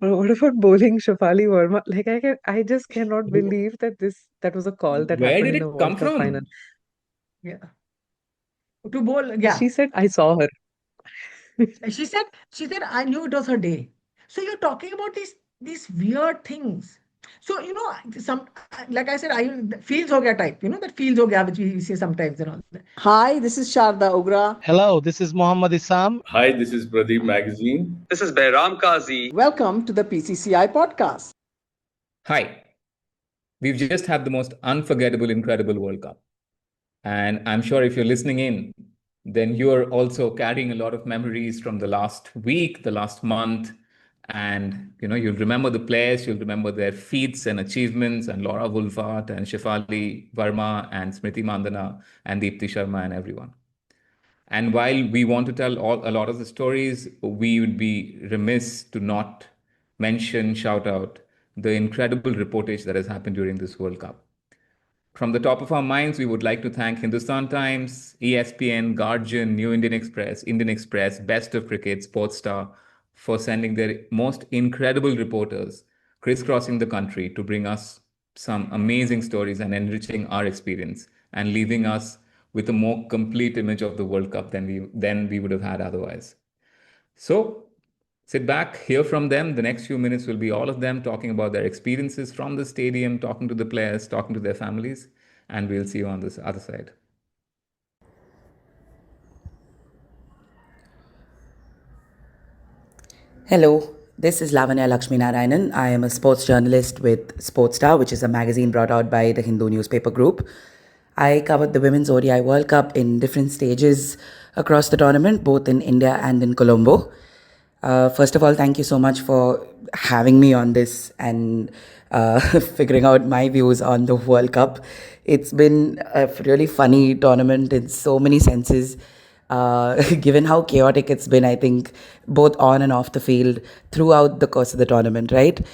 What about bowling Shafali Verma? Like I just cannot believe that was a call that Where happened did in a it come World Cup final. from? Yeah. To bowl, yeah. She said, I saw her. She said, I knew it was her day. So you're talking about these weird things. So some like I said, I feels ho gaya type. That feels ho gaya which we say sometimes and all that. Hi, this is Sharda Ugra. Hello, this is Mohammad Isam. Hi, this is Pradeep Magazine. This is Behram Kazi. Welcome to the PCCI podcast. Hi. We've just had the most unforgettable, incredible World Cup. And I'm sure if you're listening in, then you're also carrying a lot of memories from the last week, the last month. And you'll remember the players, you'll remember their feats and achievements, and Laura Wolfart and Shefali Verma and Smriti Mandana and Deepthi Sharma and everyone. And while we want to tell a lot of the stories, we would be remiss to not mention, shout out the incredible reportage that has happened during this World Cup. From the top of our minds, we would like to thank Hindustan Times, ESPN, Guardian, New Indian Express, Best of Cricket, Sportstar for sending their most incredible reporters crisscrossing the country to bring us some amazing stories and enriching our experience and leaving us with a more complete image of the World Cup than we would have had otherwise. So sit back, hear from them. The next few minutes will be all of them talking about their experiences from the stadium, talking to the players, talking to their families, and we'll see you on this other side. Hello, this is Lavanya Narayanan. I am a sports journalist with Sportstar, which is a magazine brought out by the Hindu newspaper group. I covered the Women's ODI World Cup in different stages across the tournament, both in India and in Colombo. First of all, thank you so much for having me on this and figuring out my views on the World Cup. It's been a really funny tournament in so many senses. Given how chaotic it's been, I think, both on and off the field throughout the course of the tournament, right?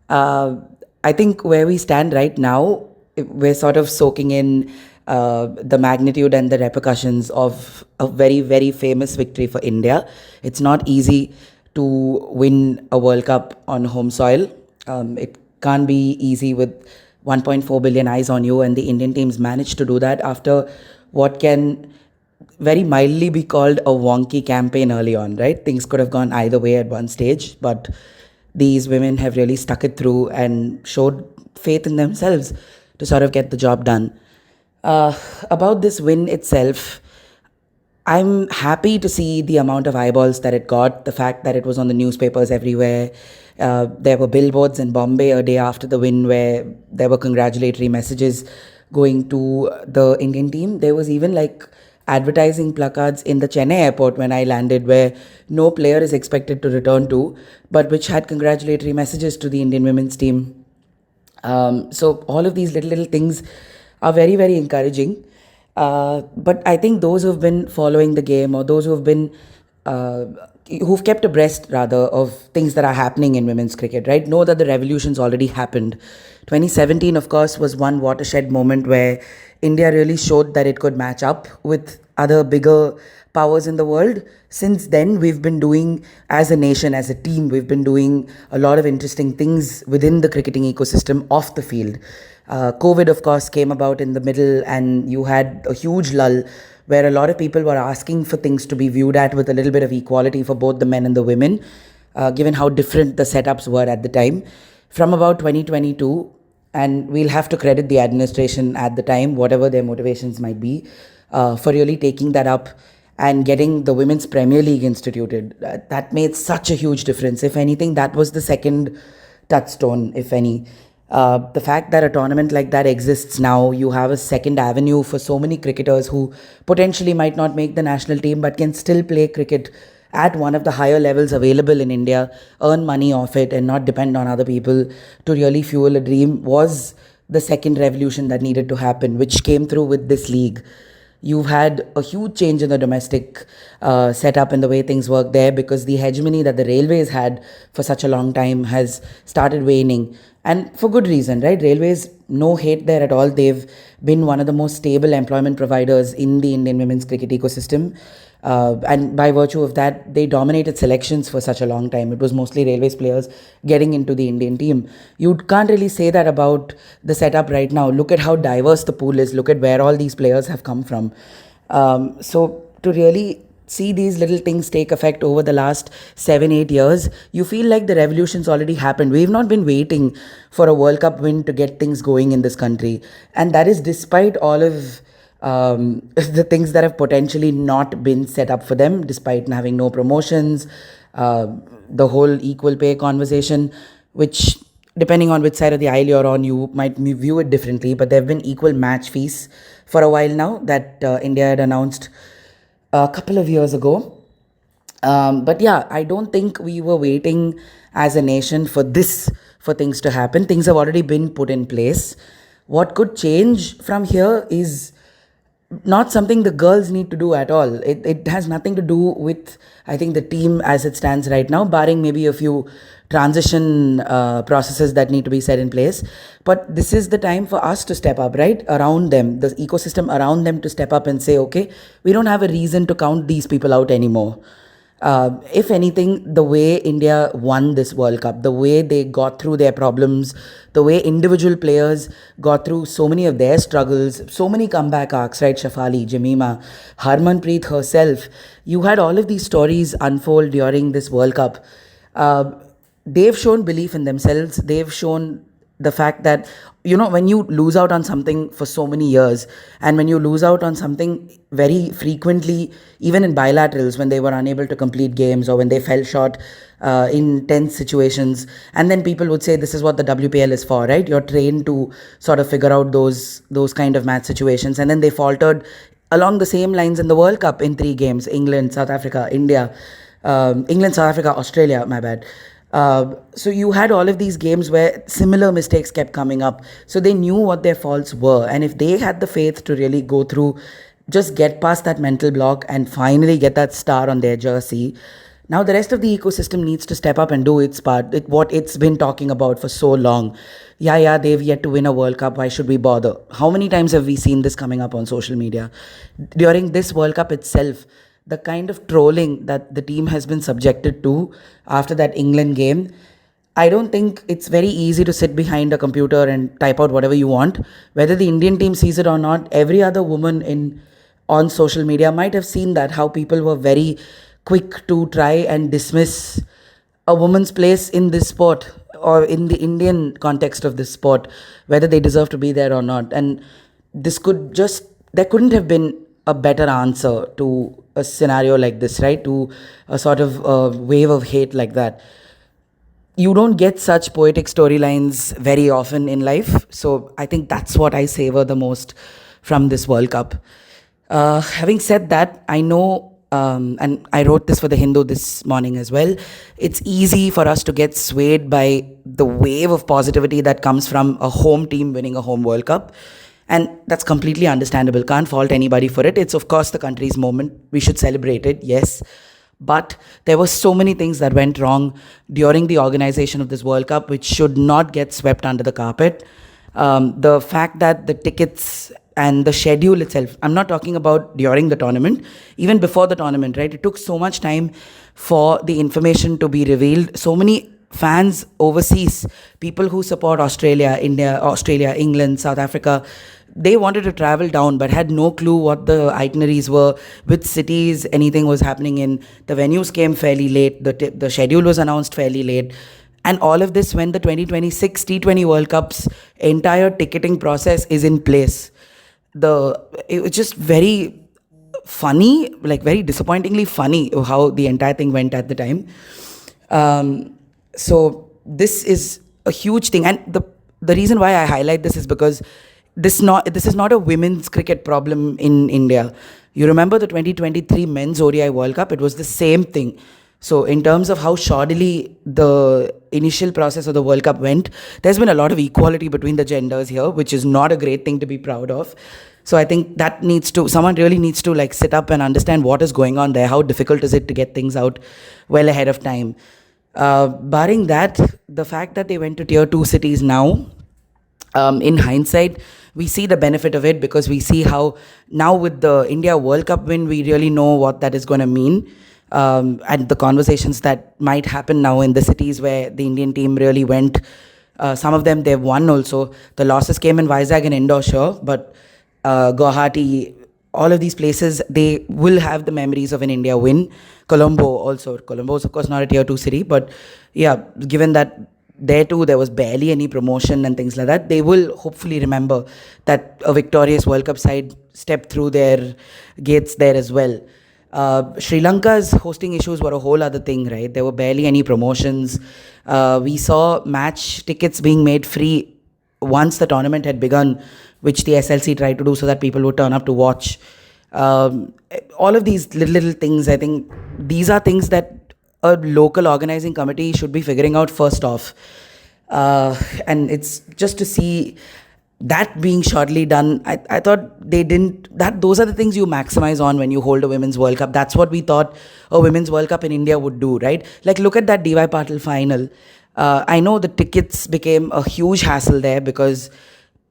Uh, I think where we stand right now, we're sort of soaking in the magnitude and the repercussions of a very, very famous victory for India. It's not easy to win a World Cup on home soil. It can't be easy with 1.4 billion eyes on you, and the Indian teams managed to do that after what can very mildly be called a wonky campaign early on, right? Things could have gone either way at one stage, but these women have really stuck it through and showed faith in themselves to sort of get the job done. Uh, about this win itself, I'm happy to see the amount of eyeballs that it got, the fact that it was on the newspapers everywhere. There were billboards in Bombay a day after the win where there were congratulatory messages going to the Indian team. There was even like advertising placards in the Chennai airport when I landed where no player is expected to return to, but which had congratulatory messages to the Indian women's team. So all of these little things are very, very encouraging. But I think those who've been following the game, or those uh, who've kept abreast rather of things that are happening in women's cricket, right, know that the revolution's already happened. 2017, of course, was one watershed moment where India really showed that it could match up with other bigger powers in the world. Since then, we've been doing, as a nation, as a team, we've been doing a lot of interesting things within the cricketing ecosystem off the field. COVID, of course, came about in the middle, and you had a huge lull where a lot of people were asking for things to be viewed at with a little bit of equality for both the men and the women, given how different the setups were at the time. From about 2022, and we'll have to credit the administration at the time, whatever their motivations might be, for really taking that up and getting the Women's Premier League instituted. That made such a huge difference. If anything, that was the second touchstone, if any. The fact that a tournament like that exists now, you have a second avenue for so many cricketers who potentially might not make the national team but can still play cricket at one of the higher levels available in India, earn money off it, and not depend on other people to really fuel a dream, was the second revolution that needed to happen, which came through with this league. You've had a huge change in the domestic setup and the way things work there, because the hegemony that the railways had for such a long time has started waning. And for good reason, right? Railways, no hate there at all. They've been one of the most stable employment providers in the Indian women's cricket ecosystem. And by virtue of that, they dominated selections for such a long time. It was mostly Railways players getting into the Indian team. You can't really say that about the setup right now. Look at how diverse the pool is. Look at where all these players have come from. So to really see these little things take effect over the last 7-8 years, you feel like the revolution's already happened. We've not been waiting for a World Cup win to get things going in this country. And that is despite all of the things that have potentially not been set up for them, despite having no promotions, the whole equal pay conversation, which depending on which side of the aisle you're on, you might view it differently. But there have been equal match fees for a while now that India had announced a couple of years ago. But yeah, I don't think we were waiting as a nation for things to happen. Things have already been put in place. What could change from here is not something the girls need to do at all. It has nothing to do with, I think, the team as it stands right now, barring maybe a few transition processes that need to be set in place. But this is the time for us to step up, right? Around them, the ecosystem around them to step up and say, okay, we don't have a reason to count these people out anymore. If anything, the way India won this World Cup, the way they got through their problems, the way individual players got through so many of their struggles, so many comeback arcs, right? Shafali, Jemima, Harmanpreet herself. You had all of these stories unfold during this World Cup. They've shown belief in themselves. They've shown the fact that, when you lose out on something for so many years, and when you lose out on something very frequently, even in bilaterals, when they were unable to complete games or when they fell short in tense situations, and then people would say this is what the WPL is for, right? You're trained to sort of figure out those kind of match situations, and then they faltered along the same lines in the World Cup in 3 games: England, South Africa, India, England, South Africa, Australia, my bad. So you had all of these games where similar mistakes kept coming up. So they knew what their faults were. And if they had the faith to really go through, just get past that mental block and finally get that star on their jersey, now the rest of the ecosystem needs to step up and do its part, what it's been talking about for so long. Yeah, they've yet to win a World Cup. Why should we bother? How many times have we seen this coming up on social media? During this World Cup itself, the kind of trolling that the team has been subjected to after that England game, I don't think it's very easy to sit behind a computer and type out whatever you want. Whether the Indian team sees it or not, every other woman on social media might have seen that, how people were very quick to try and dismiss a woman's place in this sport or in the Indian context of this sport, whether they deserve to be there or not. And there couldn't have been a better answer to a scenario like this, right? To a sort of wave of hate like that. You don't get such poetic storylines very often in life. So I think that's what I savor the most from this World Cup. Having said that, I know, and I wrote this for The Hindu this morning as well, it's easy for us to get swayed by the wave of positivity that comes from a home team winning a home World Cup. And that's completely understandable. Can't fault anybody for it. It's, of course, the country's moment. We should celebrate it, yes. But there were so many things that went wrong during the organization of this World Cup, which should not get swept under the carpet. The fact that the tickets and the schedule itself, I'm not talking about during the tournament, even before the tournament, right? It took so much time for the information to be revealed. So many fans overseas, people who support Australia, England, South Africa, they wanted to travel down but had no clue what the itineraries were, which cities anything was happening in. The venues came fairly late, the schedule was announced fairly late. And all of this when the 2026 T20 World Cup's entire ticketing process is in place. It was just very funny, like very disappointingly funny how the entire thing went at the time. So this is a huge thing. And the reason why I highlight this is because this is not a women's cricket problem in India. You remember the 2023 Men's ODI World Cup? It was the same thing. So in terms of how shoddily the initial process of the World Cup went, there's been a lot of equality between the genders here, which is not a great thing to be proud of. So I think that someone really needs to like sit up and understand what is going on there. How difficult is it to get things out well ahead of time? Barring that, the fact that they went to tier 2 cities now, In hindsight, we see the benefit of it because we see how now with the India World Cup win, we really know what that is going to mean. And the conversations that might happen now in the cities where the Indian team really went. Some of them they've won also. The losses came in Vizag and Indore, sure, but Guwahati, all of these places, they will have the memories of an India win. Colombo also. Colombo is of course not a tier 2 city, but yeah, given that there too there was barely any promotion and things like that, they will hopefully remember that a victorious World Cup side stepped through their gates there as well. Sri Lanka's hosting issues were a whole other thing, right? There were barely any promotions. We saw match tickets being made free once the tournament had begun, which the SLC tried to do so that people would turn up to watch. All of these little things, I think these are things that a local organizing committee should be figuring out first off. And it's just to see that being shortly done. I thought they didn't, that those are the things you maximize on when you hold a Women's World Cup. That's what we thought a Women's World Cup in India would do, right? Like look at that DY Patil final. I know the tickets became a huge hassle there because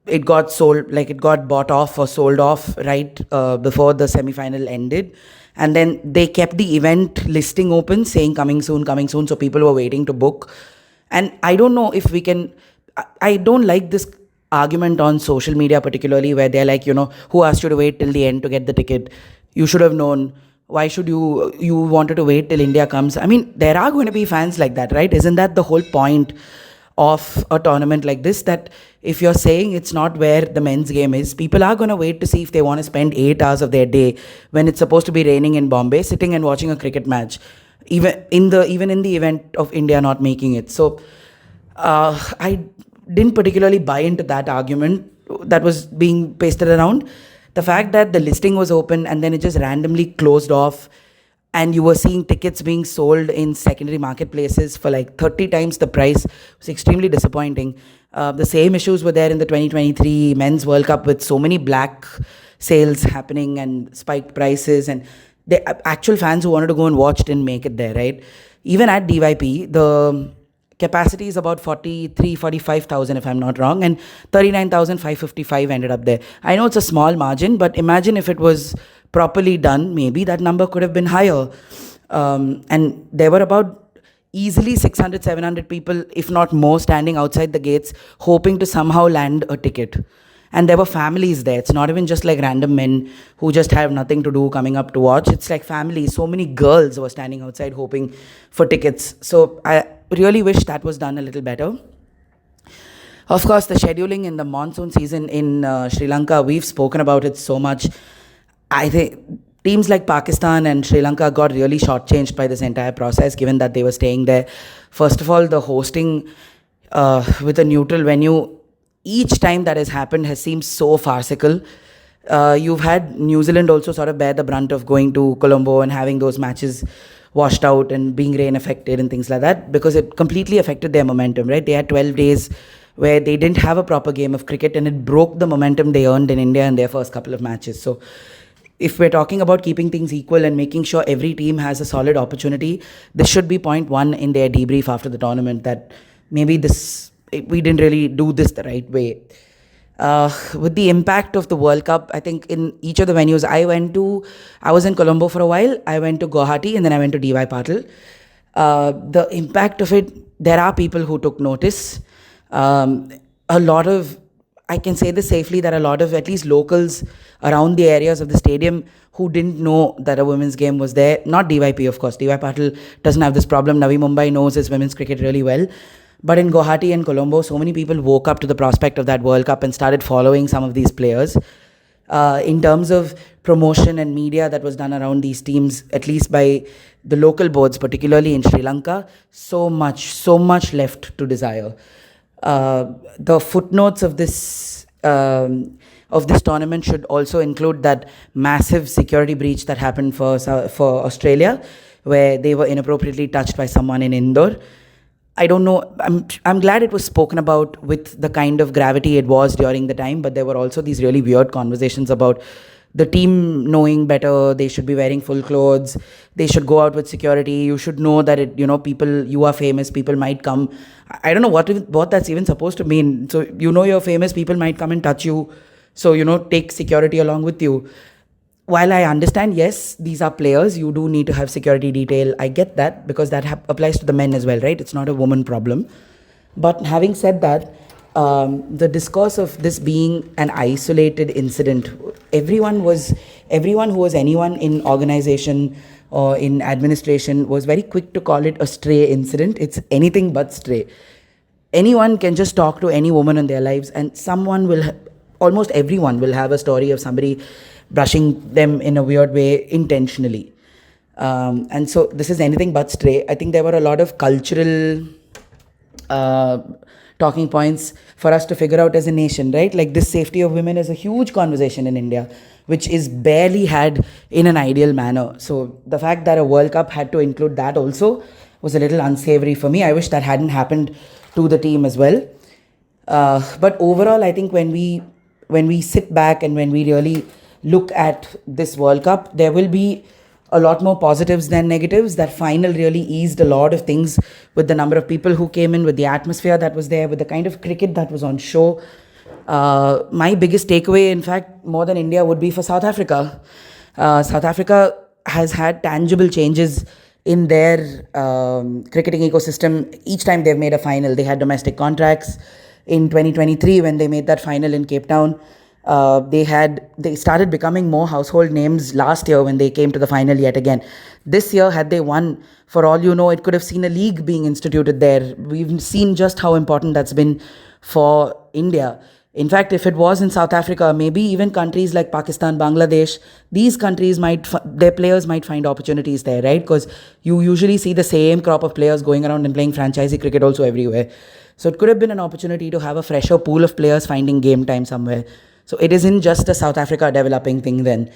it got sold, like it got bought off or sold off right before the semi-final ended. And then they kept the event listing open saying coming soon. So people were waiting to book. And I don't know if we can, I don't like this argument on social media particularly where they're like, who asked you to wait till the end to get the ticket? You should have known. Why should you wanted to wait till India comes? I mean, there are going to be fans like that, right? Isn't that the whole point of a tournament like this? That if you're saying it's not where the men's game is, people are going to wait to see if they want to spend 8 hours of their day when it's supposed to be raining in Bombay, sitting and watching a cricket match, even in the event of India not making it. So I didn't particularly buy into that argument that was being pasted around. The fact that the listing was open and then it just randomly closed off and you were seeing tickets being sold in secondary marketplaces for like 30 times the price was extremely disappointing. The same issues were there in the 2023 Men's World Cup with so many black sales happening and spiked prices, and the actual fans who wanted to go and watch didn't make it there, right? Even at DYP, the capacity is about 45,000 if I'm not wrong, and 39,555 ended up there. I know it's a small margin, but imagine if it was properly done, maybe that number could have been higher. And there were about easily 600, 700 people, if not more, standing outside the gates hoping to somehow land a ticket. And there were families there. It's not even just like random men who just have nothing to do coming up to watch. It's like families. So many girls were standing outside hoping for tickets. So I really wish that was done a little better. Of course, the scheduling in the monsoon season in Sri Lanka, we've spoken about it so much. I think teams like Pakistan and Sri Lanka got really shortchanged by this entire process, given that they were staying there. First of all, the hosting with a neutral venue, each time that has happened has seemed so farcical. You've had New Zealand also sort of bear the brunt of going to Colombo and having those matches washed out and being rain affected and things like that, because it completely affected their momentum, right? They had 12 days where they didn't have a proper game of cricket, and it broke the momentum they earned in India in their first couple of matches. So if we're talking about keeping things equal and making sure every team has a solid opportunity, this should be point one in their debrief after the tournament, that maybe we didn't really do this the right way. With the impact of the World Cup, I think in each of the venues I was in Colombo for a while, I went to Guwahati, and then I went to DY Patil. The impact of it, there are people who took notice. I can say this safely, that a lot of at least locals around the areas of the stadium who didn't know that a women's game was there, not DYP of course, DY Patil doesn't have this problem, Navi Mumbai knows his women's cricket really well. But in Guwahati and Colombo, so many people woke up to the prospect of that World Cup and started following some of these players. In terms of promotion and media that was done around these teams, at least by the local boards, particularly in Sri Lanka, so much left to desire. The footnotes of this tournament should also include that massive security breach that happened for Australia, where they were inappropriately touched by someone in Indore. I don't know, I'm glad it was spoken about with the kind of gravity it was during the time, but there were also these really weird conversations about the team knowing better, they should be wearing full clothes, they should go out with security. You should know that people, you are famous, people might come. I don't know what that's even supposed to mean. So you're famous, people might come and touch you, so take security along with you. While I understand, yes, these are players, you do need to have security detail. I get that, because that applies to the men as well, right? It's not a woman problem. But having said that, the discourse of this being an isolated incident, everyone who was anyone in organization or in administration was very quick to call it a stray incident. It's anything but stray. Anyone can just talk to any woman in their lives, and almost everyone will have a story of somebody brushing them in a weird way intentionally. And so this is anything but stray. I think there were a lot of cultural talking points for us to figure out as a nation, right? Like, this safety of women is a huge conversation in India, which is barely had in an ideal manner. So the fact that a World Cup had to include that also was a little unsavory for me. I wish that hadn't happened to the team as well. But overall, I think when we sit back and when we really look at this World Cup, there will be a lot more positives than negatives. That final really eased a lot of things, with the number of people who came in, with the atmosphere that was there, with the kind of cricket that was on show. My biggest takeaway, in fact, more than India, would be for South Africa. South Africa has had tangible changes in their cricketing ecosystem each time they've made a final. They had domestic contracts. In 2023, when they made that final in Cape Town, they started becoming more household names last year when they came to the final yet again. This year, had they won, for all you know, it could have seen a league being instituted there. We've seen just how important that's been for India. In fact, if it was in South Africa, maybe even countries like Pakistan, Bangladesh, these countries their players might find opportunities there, right? Because you usually see the same crop of players going around and playing franchisee cricket also everywhere. So it could have been an opportunity to have a fresher pool of players finding game time somewhere. So it isn't just a South Africa developing thing then.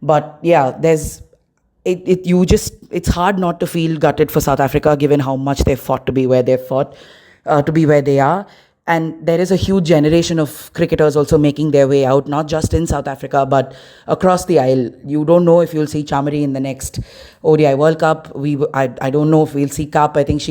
But yeah, it's hard not to feel gutted for South Africa, given how much they've fought to be where they've fought, to be where they are. And there is a huge generation of cricketers also making their way out, not just in South Africa, but across the aisle. You don't know if you'll see Chamari in the next ODI World Cup. I don't know if we'll see Cup. I think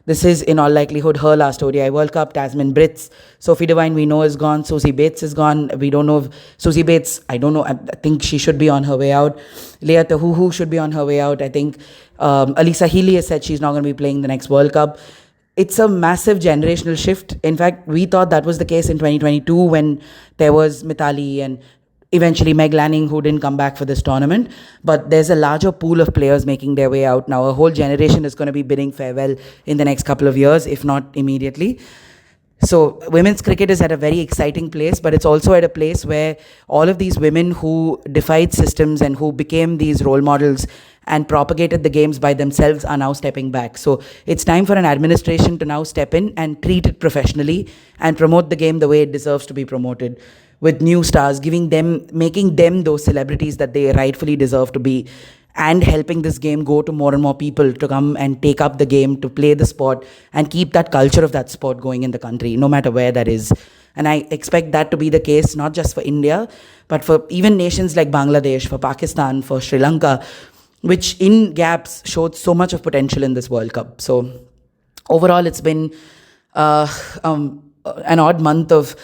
this is in all likelihood her last ODI World Cup. Tasmin Brits, Sophie Devine, we know is gone. Susie Bates is gone. We don't know if Susie Bates, I don't know. I think she should be on her way out. Leah Tahuhu should be on her way out. I think Alisa Healy has said she's not going to be playing the next World Cup. It's a massive generational shift. In fact, we thought that was the case in 2022 when there was Mithali and eventually Meg Lanning, who didn't come back for this tournament. But there's a larger pool of players making their way out now. A whole generation is going to be bidding farewell in the next couple of years, if not immediately. So women's cricket is at a very exciting place, but it's also at a place where all of these women who defied systems and who became these role models and propagated the games by themselves are now stepping back. So it's time for an administration to now step in and treat it professionally and promote the game the way it deserves to be promoted, with new stars, making them those celebrities that they rightfully deserve to be, and helping this game go to more and more people to come and take up the game, to play the sport and keep that culture of that sport going in the country, no matter where that is. And I expect that to be the case, not just for India, but for even nations like Bangladesh, for Pakistan, for Sri Lanka, which in gaps showed so much of potential in this World Cup. So overall, it's been an odd month of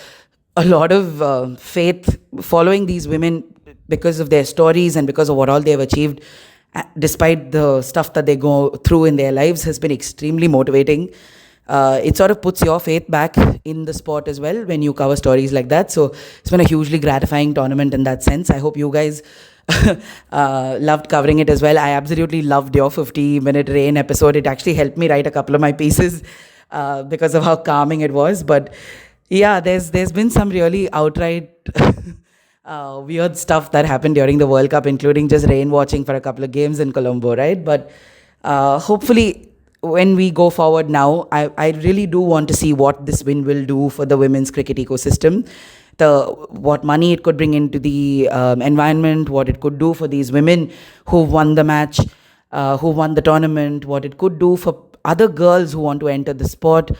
a lot of faith following these women because of their stories and because of what all they've achieved, despite the stuff that they go through in their lives, has been extremely motivating. It sort of puts your faith back in the sport as well when you cover stories like that. So it's been a hugely gratifying tournament in that sense. I hope you guys loved covering it as well. I absolutely loved your 50-minute rain episode. It actually helped me write a couple of my pieces because of how calming it was. But yeah, there's been some really outright weird stuff that happened during the World Cup, including just rain watching for a couple of games in Colombo, right? But hopefully when we go forward now, I really do want to see what this win will do for the women's cricket ecosystem, what money it could bring into the environment, what it could do for these women who won the match, who won the tournament, what it could do for other girls who want to enter the sport.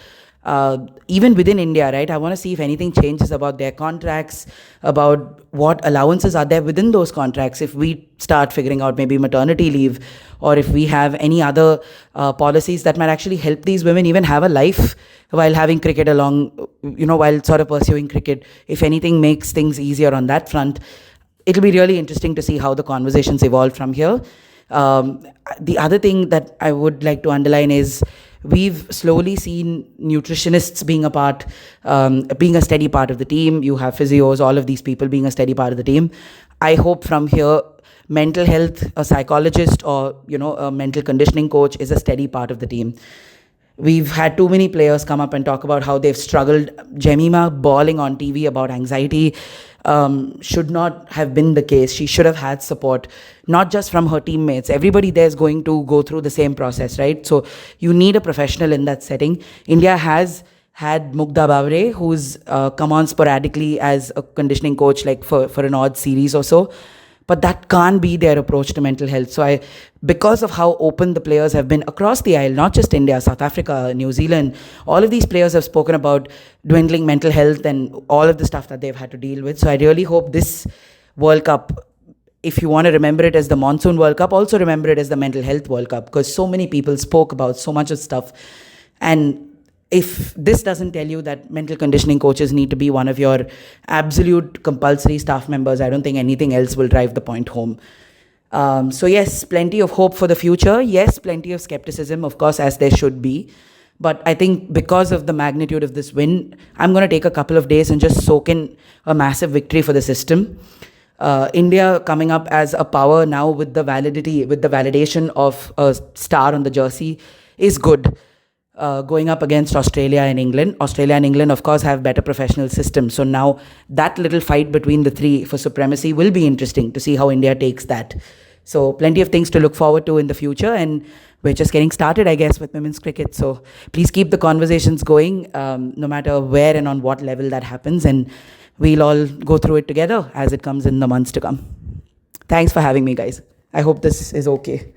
even within India, right? I want to see if anything changes about their contracts, about what allowances are there within those contracts. If we start figuring out maybe maternity leave, or if we have any other policies that might actually help these women even have a life while having cricket along, while sort of pursuing cricket. If anything makes things easier on that front, it'll be really interesting to see how the conversations evolve from here. The other thing that I would like to underline is we've slowly seen nutritionists being a steady part of the team. You have physios, all of these people being a steady part of the team. I hope from here, mental health, a psychologist, or a mental conditioning coach is a steady part of the team. We've had too many players come up and talk about how they've struggled. Jemima bawling on TV about anxiety should not have been the case. She should have had support, not just from her teammates. Everybody there is going to go through the same process, right? So you need a professional in that setting. India has had Mugdha Bavre, who's come on sporadically as a conditioning coach, like for an odd series or so. But that can't be their approach to mental health. So because of how open the players have been across the aisle, not just India, South Africa, New Zealand, all of these players have spoken about dwindling mental health and all of the stuff that they've had to deal with. So I really hope this World Cup, if you want to remember it as the Monsoon World Cup, also remember it as the Mental Health World Cup, because so many people spoke about so much of stuff. And if this doesn't tell you that mental conditioning coaches need to be one of your absolute compulsory staff members, I don't think anything else will drive the point home. So yes, plenty of hope for the future. Yes, plenty of skepticism, of course, as there should be. But I think because of the magnitude of this win, I'm going to take a couple of days and just soak in a massive victory for the system. India coming up as a power now with the validation of a star on the jersey is good. Going up against Australia and England. Australia and England, of course, have better professional systems. So now that little fight between the three for supremacy will be interesting to see how India takes that. So plenty of things to look forward to in the future. And we're just getting started, I guess, with women's cricket. So please keep the conversations going, no matter where and on what level that happens. And we'll all go through it together as it comes in the months to come. Thanks for having me, guys. I hope this is okay.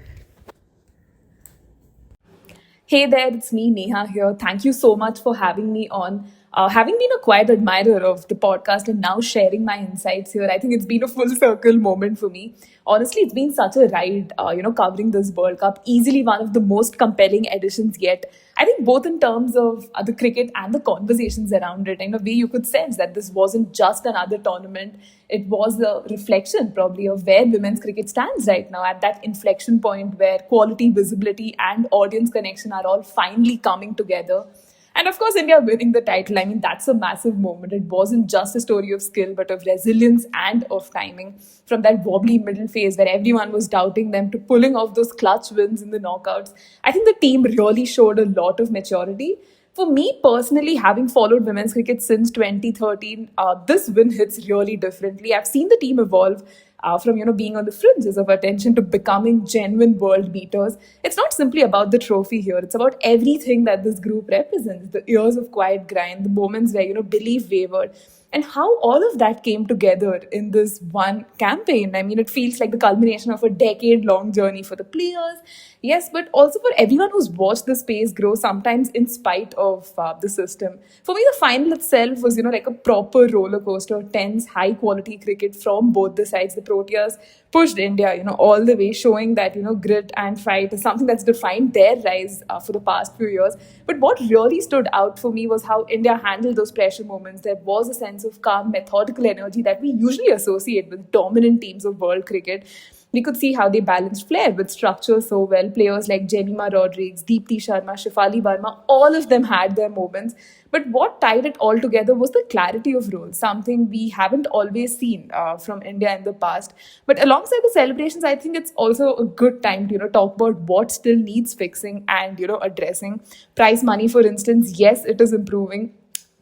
Hey there, it's me, Neha here. Thank you so much for having me on. Having been a quiet admirer of the podcast and now sharing my insights here, I think it's been a full circle moment for me. Honestly, it's been such a ride, covering this World Cup. Easily one of the most compelling editions yet. I think both in terms of the cricket and the conversations around it. In a way, you could sense that this wasn't just another tournament. It was a reflection probably of where women's cricket stands right now, at that inflection point where quality, visibility and audience connection are all finally coming together. And of course, India winning the title, I mean, that's a massive moment. It wasn't just a story of skill, but of resilience and of timing. From that wobbly middle phase where everyone was doubting them to pulling off those clutch wins in the knockouts, I think the team really showed a lot of maturity. For me personally, having followed women's cricket since 2013, this win hits really differently. I've seen the team evolve from being on the fringes of attention to becoming genuine world beaters. It's not simply about the trophy here. It's about everything that this group represents. The years of quiet grind, the moments where belief wavered, and how all of that came together in this one campaign. I mean, it feels like the culmination of a decade-long journey for the players, yes, but also for everyone who's watched the space grow, sometimes in spite of the system. For me, the final itself was, like a proper roller coaster, tense, high-quality cricket from both the sides. The Proteas pushed India, all the way, showing that, grit and fight is something that's defined their rise for the past few years. But what really stood out for me was how India handled those pressure moments. There was a sense of calm, methodical energy that we usually associate with dominant teams of world cricket. We could see how they balanced flair with structure so well. Players like Jemima Rodriguez, Deepti Sharma, Shefali Verma, all of them had their moments. But what tied it all together was the clarity of roles, something we haven't always seen from India in the past. But alongside the celebrations, I think it's also a good time to talk about what still needs fixing and addressing. Prize money, for instance, yes, it is improving.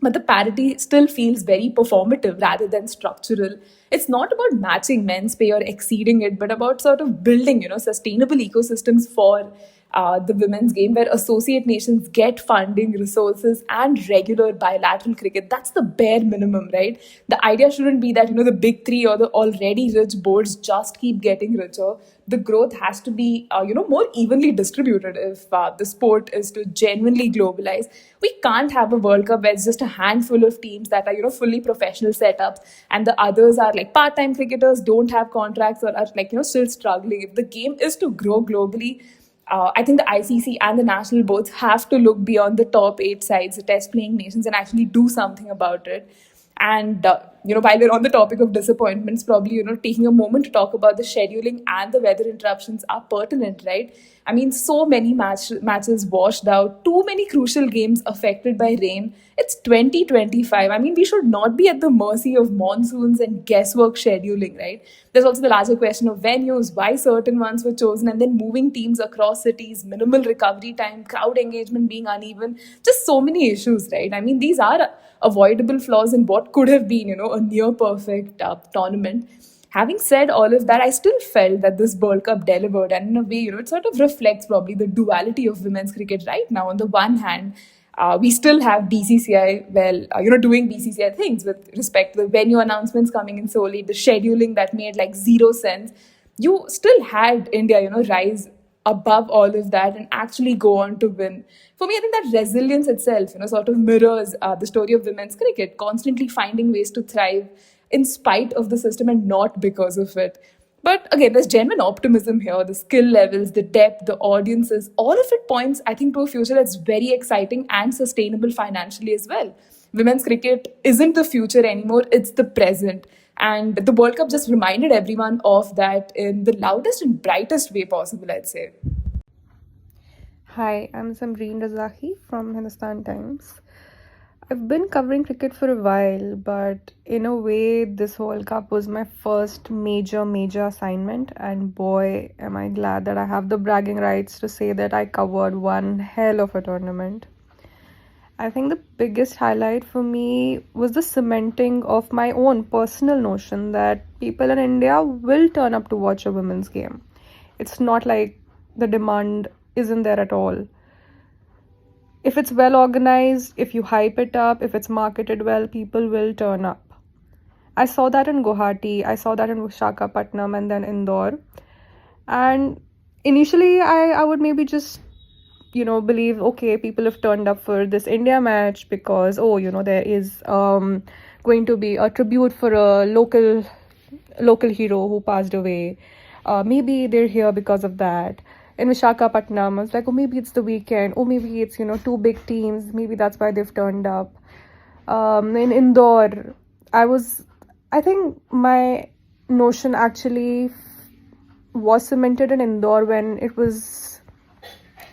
But the parity still feels very performative rather than structural. It's not about matching men's pay or exceeding it, but about sort of building, sustainable ecosystems for the women's game, where associate nations get funding, resources, and regular bilateral cricket. That's the bare minimum, right? The idea shouldn't be that, the big three or the already rich boards just keep getting richer. The growth has to be, more evenly distributed if the sport is to genuinely globalize. We can't have a World Cup where it's just a handful of teams that are, fully professional setups, and the others are like part-time cricketers, don't have contracts, or are like, still struggling. If the game is to grow globally, I think the ICC and the national boards have to look beyond the top 8 sides, the test playing nations, and actually do something about it. And, while we're on the topic of disappointments, probably, taking a moment to talk about the scheduling and the weather interruptions are pertinent, right? I mean, so many matches washed out, too many crucial games affected by rain. It's 2025. I mean, we should not be at the mercy of monsoons and guesswork scheduling, right? There's also the larger question of venues, why certain ones were chosen, and then moving teams across cities, minimal recovery time, crowd engagement being uneven, just so many issues, right? I mean, these are avoidable flaws in what could have been, a near perfect tournament. Having said all of that, I still felt that this World Cup delivered, and in a way, it sort of reflects probably the duality of women's cricket right now. On the one hand, we still have BCCI, doing BCCI things with respect to the venue announcements coming in so late, the scheduling that made like zero sense. You still had India, rise above all of that and actually go on to win. For me, I think that resilience itself, sort of mirrors the story of women's cricket, constantly finding ways to thrive in spite of the system and not because of it. But again, there's genuine optimism here. The skill levels, the depth, the audiences, all of it points, I think, to a future that's very exciting and sustainable financially as well. Women's cricket isn't the future anymore, it's the present. And the World Cup just reminded everyone of that in the loudest and brightest way possible, I'd say. Hi, I'm Samreen from Hindustan Times. I've been covering cricket for a while, but in a way, this World Cup was my first major assignment. And boy, am I glad that I have the bragging rights to say that I covered one hell of a tournament. I think the biggest highlight for me was the cementing of my own personal notion that people in India will turn up to watch a women's game. It's not like the demand isn't there at all. If it's well organized, if you hype it up, if it's marketed well, people will turn up. I saw that in Guwahati, I saw that in Visakhapatnam and then Indore. And initially, I would maybe just believe, okay, people have turned up for this India match because, there is going to be a tribute for a local hero who passed away. Maybe they're here because of that. In Visakhapatnam, I was like, maybe it's the weekend. Maybe it's, two big teams. Maybe that's why they've turned up. In Indore, I think my notion actually was cemented in Indore when it was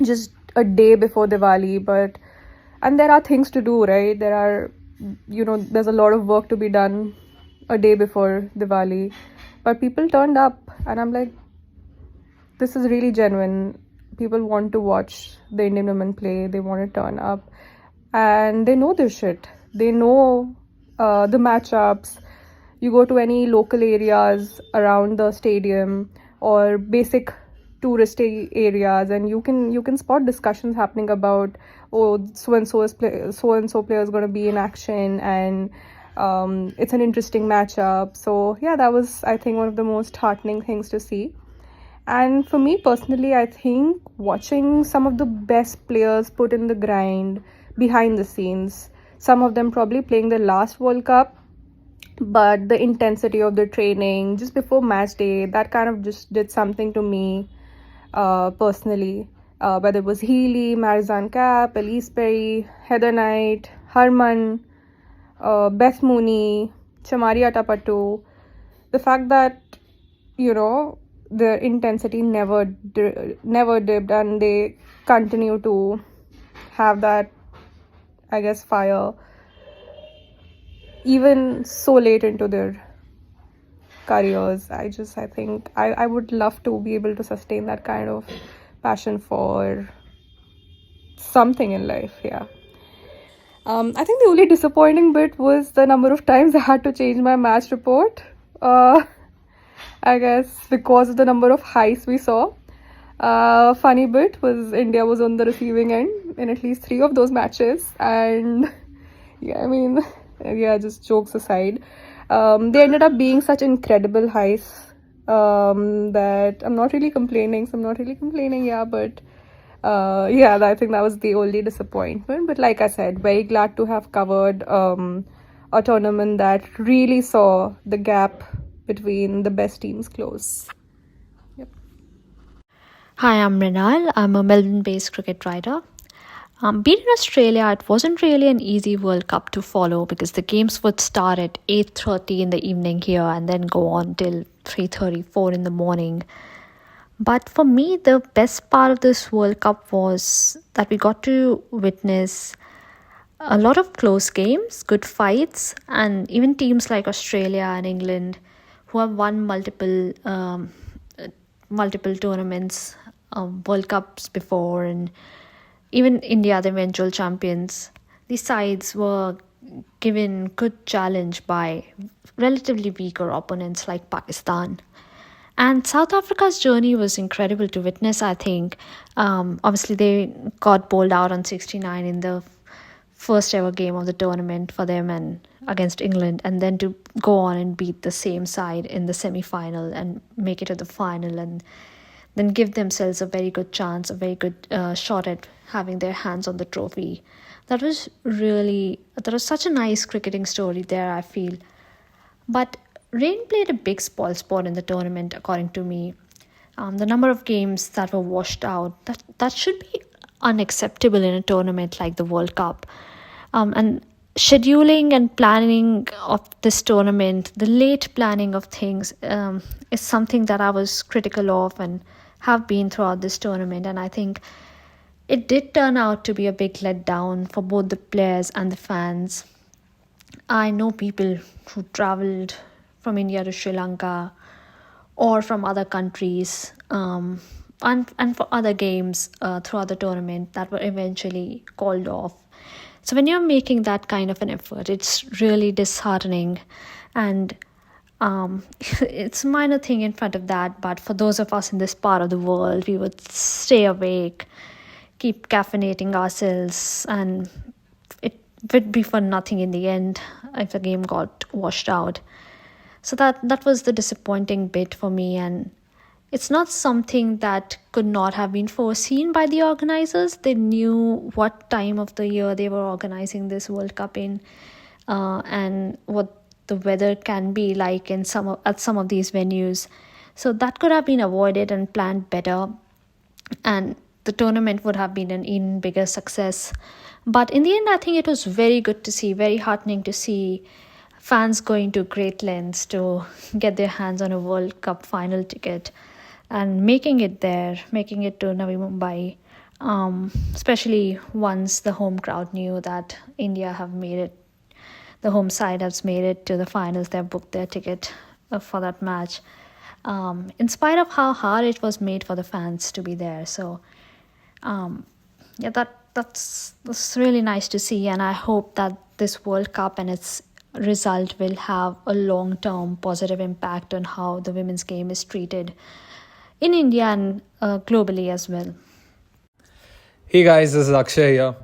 just a day before Diwali, and there are things to do, right? There are, there's a lot of work to be done a day before Diwali, but people turned up, and I'm like, this is really genuine. People want to watch the Indian women play. They want to turn up, and they know their shit. They know the matchups. You go to any local areas around the stadium or basic touristy areas, and you can spot discussions happening about, so and so player is going to be in action, and it's an interesting matchup. So yeah, that was, I think, one of the most heartening things to see. And for me personally, I think watching some of the best players put in the grind behind the scenes, some of them probably playing their last World Cup, but the intensity of the training just before match day, that kind of just did something to me personally. Whether it was Healy, Marizanne Kapp, Elise Perry, Heather Knight, Harman, Beth Mooney, Chamari Atapattu, the fact that, their intensity never dipped, and they continue to have that, I guess, fire even so late into their careers. I think I would love to be able to sustain that kind of passion for something in life. Yeah. I think the only disappointing bit was the number of times I had to change my match report. I guess because of the number of highs we saw. Funny bit was India was on the receiving end in at least 3 of those matches, and yeah, I mean, yeah, just jokes aside, they ended up being such incredible highs that I'm not really complaining. So I'm not really complaining, yeah, but yeah, I think that was the only disappointment. But like I said, very glad to have covered a tournament that really saw the gap between the best teams close. Hi, I'm Mrinal. I'm a Melbourne-based cricket writer. Being in Australia, it wasn't really an easy World Cup to follow because the games would start at 8:30 in the evening here and then go on till 3:34 in the morning. But for me, the best part of this World Cup was that we got to witness a lot of close games, good fights, and even teams like Australia and England who have won multiple tournaments, World Cups before, and even India, the eventual champions. These sides were given good challenge by relatively weaker opponents like Pakistan. And South Africa's journey was incredible to witness, I think. Obviously, they got bowled out on 69 in the first ever game of the tournament for them and against England, and then to go on and beat the same side in the semi-final and make it to the final, and then give themselves a very good chance, a very good shot at having their hands on the trophy. That was such a nice cricketing story there, I feel. But rain played a big spoil sport in the tournament, according to me. The number of games that were washed out, that should be unacceptable in a tournament like the World Cup. And scheduling and planning of this tournament, the late planning of things, is something that I was critical of and have been throughout this tournament. And I think it did turn out to be a big letdown for both the players and the fans. I know people who traveled from India to Sri Lanka or from other countries, and for other games throughout the tournament that were eventually called off. So when you're making that kind of an effort, it's really disheartening, and it's a minor thing in front of that. But for those of us in this part of the world, we would stay awake, keep caffeinating ourselves, and it would be for nothing in the end if the game got washed out. So that was the disappointing bit for me, and it's not something that could not have been foreseen by the organizers. They knew what time of the year they were organizing this World Cup in, and what the weather can be like at some of these venues. So that could have been avoided and planned better, and the tournament would have been an even bigger success. But in the end, I think it was very good to see, very heartening to see fans going to great lengths to get their hands on a World Cup final ticket and making it to Navi Mumbai, especially once the home crowd knew that India have made it, the home side has made it to the finals. They've booked their ticket for that match, in spite of how hard it was made for the fans to be there. So that's really nice to see, and I hope that this World Cup and its result will have a long-term positive impact on how the women's game is treated in India and globally as well. Hey guys, this is Akshay here.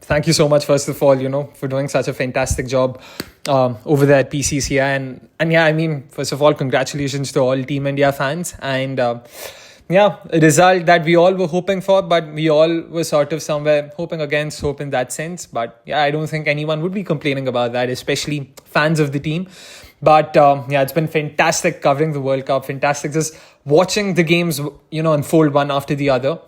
Thank you so much, first of all, for doing such a fantastic job over there at PCCI. And yeah, I mean, first of all, congratulations to all Team India fans. And yeah, a result that we all were hoping for, but we all were sort of somewhere hoping against hope in that sense. But yeah, I don't think anyone would be complaining about that, especially fans of the team. But yeah, it's been fantastic covering the World Cup. Fantastic just watching the games, unfold one after the other.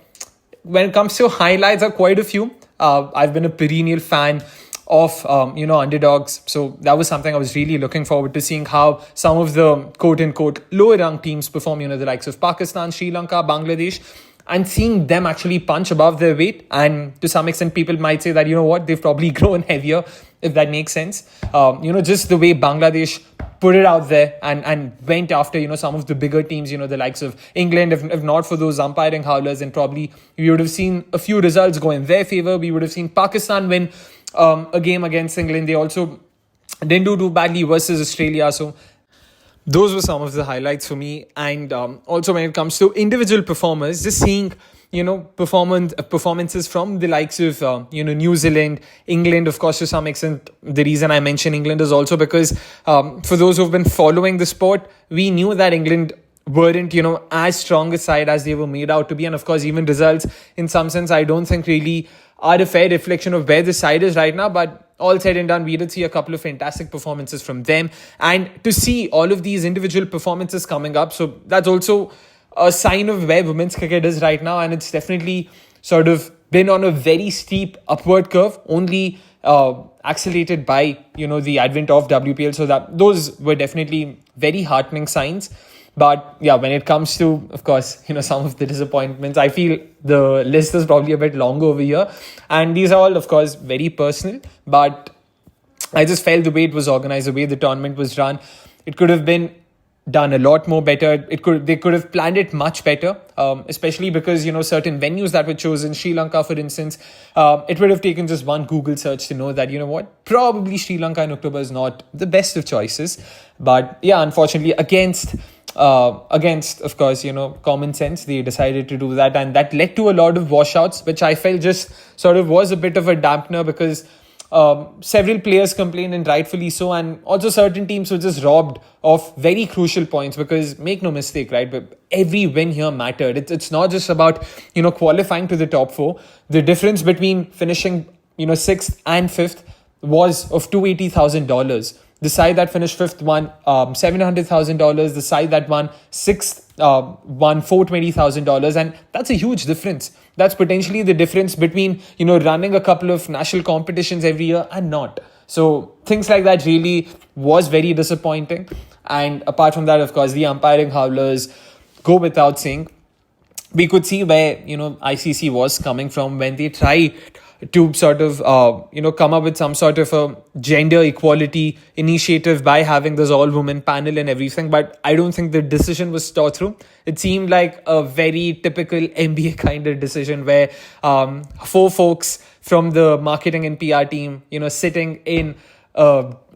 When it comes to highlights, are quite a few. I've been a perennial fan of, underdogs. So that was something I was really looking forward to, seeing how some of the quote-unquote lower-ranked teams perform, the likes of Pakistan, Sri Lanka, Bangladesh, and seeing them actually punch above their weight. And to some extent, people might say that, they've probably grown heavier, if that makes sense. Just the way Bangladesh put it out there and went after, some of the bigger teams, the likes of England. If not for those umpiring howlers, then probably we would have seen a few results go in their favour. We would have seen Pakistan win a game against England. They also didn't do too badly versus Australia. So those were some of the highlights for me. And also when it comes to individual performers, just seeing performances from the likes of New Zealand, England, of course, to some extent. The reason I mention England is also because for those who've been following the sport, we knew that England weren't as strong a side as they were made out to be. And of course, even results in some sense I don't think really are a fair reflection of where the side is right now. But all said and done, we did see a couple of fantastic performances from them. And to see all of these individual performances coming up, so that's also a sign of where women's cricket is right now. And it's definitely sort of been on a very steep upward curve, only accelerated by the advent of WPL. So that those were definitely very heartening signs. But yeah, when it comes to, of course, some of the disappointments, I feel the list is probably a bit long over here. And these are all, of course, very personal. But I just felt the way it was organized, the way the tournament was run, it could have been done a lot more better. They could have planned it much better, especially because certain venues that were chosen, Sri Lanka for instance, it would have taken just one Google search to know that probably Sri Lanka in October is not the best of choices. But yeah, unfortunately, against of course common sense, they decided to do that, and that led to a lot of washouts, which I felt just sort of was a bit of a dampener, because several players complained, and rightfully so, and also certain teams were just robbed of very crucial points. Because make no mistake, right, but every win here mattered. It's not just about qualifying to the top four. The difference between finishing 6th and 5th was of $280,000. The side that finished 5th won $700,000. The side that won 6th won $420,000, and that's a huge difference. That's potentially the difference between running a couple of national competitions every year and not. So things like that really was very disappointing. And apart from that, of course, the umpiring howlers go without saying. We could see where ICC was coming from when they tried to sort of come up with some sort of a gender equality initiative by having this all-women panel and everything. But I don't think the decision was thought through. It seemed like a very typical MBA kind of decision where 4 folks from the marketing and PR team, sitting in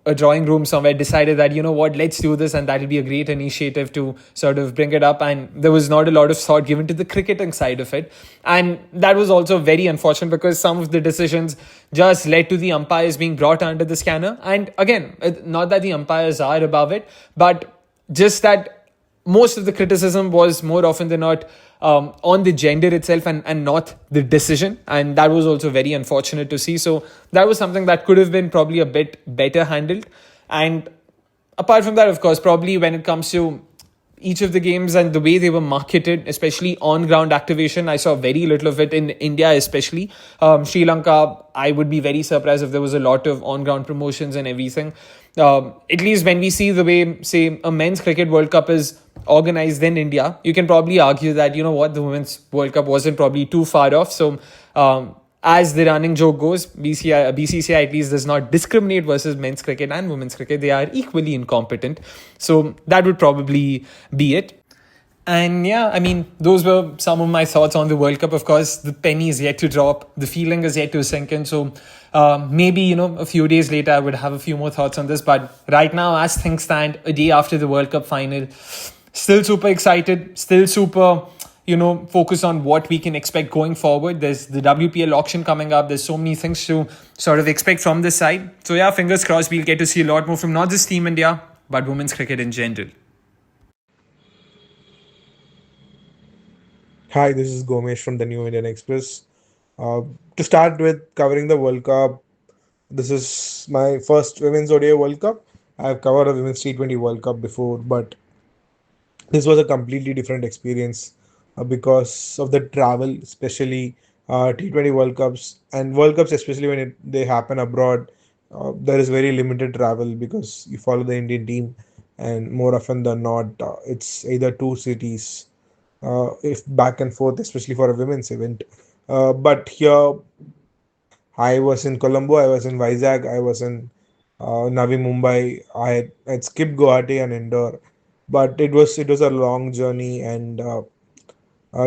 a drawing room somewhere, decided that, let's do this, and that'll be a great initiative to sort of bring it up. And there was not a lot of thought given to the cricketing side of it. And that was also very unfortunate, because some of the decisions just led to the umpires being brought under the scanner. And again, not that the umpires are above it, but just that most of the criticism was more often than not on the gender itself and not the decision. And that was also very unfortunate to see. So that was something that could have been probably a bit better handled. And apart from that, of course, probably when it comes to each of the games and the way they were marketed, especially on-ground activation, I saw very little of it in India, especially. Sri Lanka, I would be very surprised if there was a lot of on-ground promotions and everything. At least when we see the way, say, a men's cricket World Cup is organized in India, you can probably argue that, the Women's World Cup wasn't probably too far off. So, as the running joke goes, BCCI at least does not discriminate versus men's cricket and women's cricket. They are equally incompetent. So that would probably be it. And yeah, I mean, those were some of my thoughts on the World Cup. Of course, the penny is yet to drop. The feeling is yet to sink in. So maybe, a few days later, I would have a few more thoughts on this. But right now, as things stand, a day after the World Cup final, still super excited, still super focus on what we can expect going forward. There's the WPL auction coming up. There's so many things to sort of expect from this side. So yeah, fingers crossed we'll get to see a lot more from not just Team India, but women's cricket in general. Hi, this is Gomesh from the New Indian Express. To start with covering the World Cup, this is my first Women's ODI World Cup. I've covered a Women's T20 World Cup before, but this was a completely different experience because of the travel, especially T20 World Cups and World Cups, especially when they happen abroad. There is very limited travel because you follow the Indian team, and more often than not, it's either 2 cities, if back and forth, especially for a women's event. But here, I was in Colombo, I was in Vizag, I was in Navi Mumbai. I had skipped Guwahati and Indore, but it was a long journey, and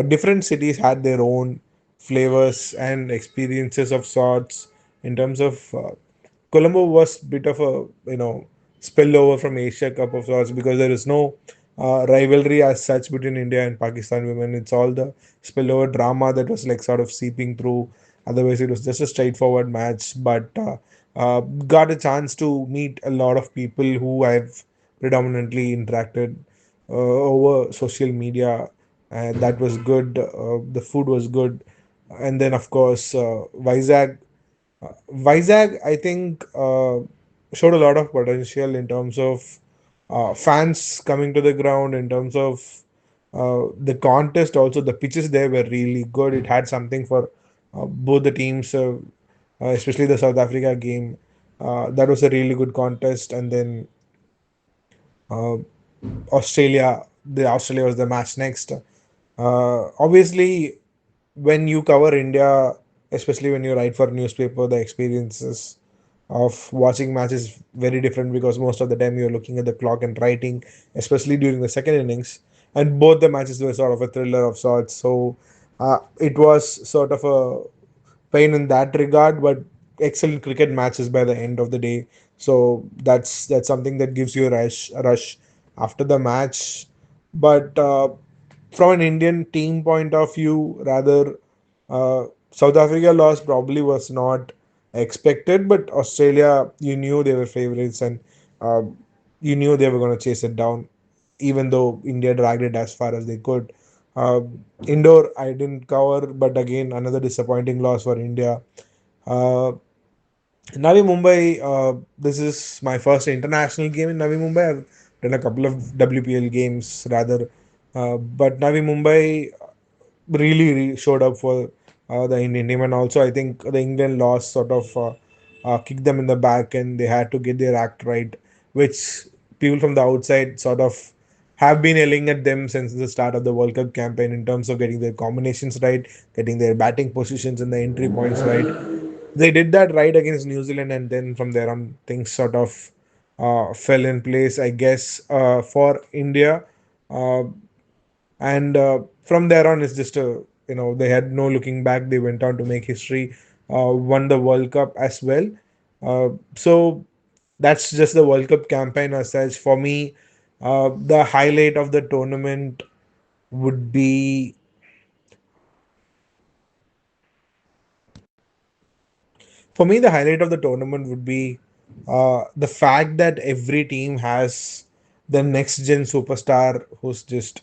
different cities had their own flavors and experiences of sorts. In terms of Colombo was bit of a spillover from Asia Cup of sorts, because there is no rivalry as such between India and Pakistan women. It's all the spillover drama that was like sort of seeping through. Otherwise, it was just a straightforward match. But got a chance to meet a lot of people who I've predominantly interacted over social media, and that was good. The food was good, and then of course Vizag, I think, showed a lot of potential in terms of fans coming to the ground, in terms of the contest. Also, the pitches there were really good. It had something for both the teams, especially the South Africa game. That was a really good contest. And then uh, Australia was the match next. Obviously, when you cover India, especially when you write for a newspaper, the experiences of watching matches very different, because most of the time you're looking at the clock and writing, especially during the second innings. And both the matches were sort of a thriller of sorts. So it was sort of a pain in that regard, but excellent cricket matches by the end of the day. So that's something that gives you a rush after the match. But from an Indian team point of view, rather, South Africa loss probably was not expected, but Australia, you knew they were favorites, and uh, you knew they were going to chase it down, even though India dragged it as far as they could. Uh, Indoor, I didn't cover, but again, another disappointing loss for India. Uh, Navi Mumbai, this is my first international game in Navi Mumbai. I've done a couple of WPL games rather, but Navi Mumbai really showed up for the Indian team, and also I think the England loss sort of kicked them in the back, and they had to get their act right, which people from the outside sort of have been yelling at them since the start of the World Cup campaign in terms of getting their combinations right, getting their batting positions and the entry points right. They did that right against New Zealand, and then from there on, things sort of fell in place, I guess, for India. Uh, and from there on, it's just a, they had no looking back. They went on to make history, won the World Cup as well. So that's just the World Cup campaign as such. For me, the highlight of the tournament would be For me, the highlight of the tournament would be the fact that every team has the next gen superstar who's just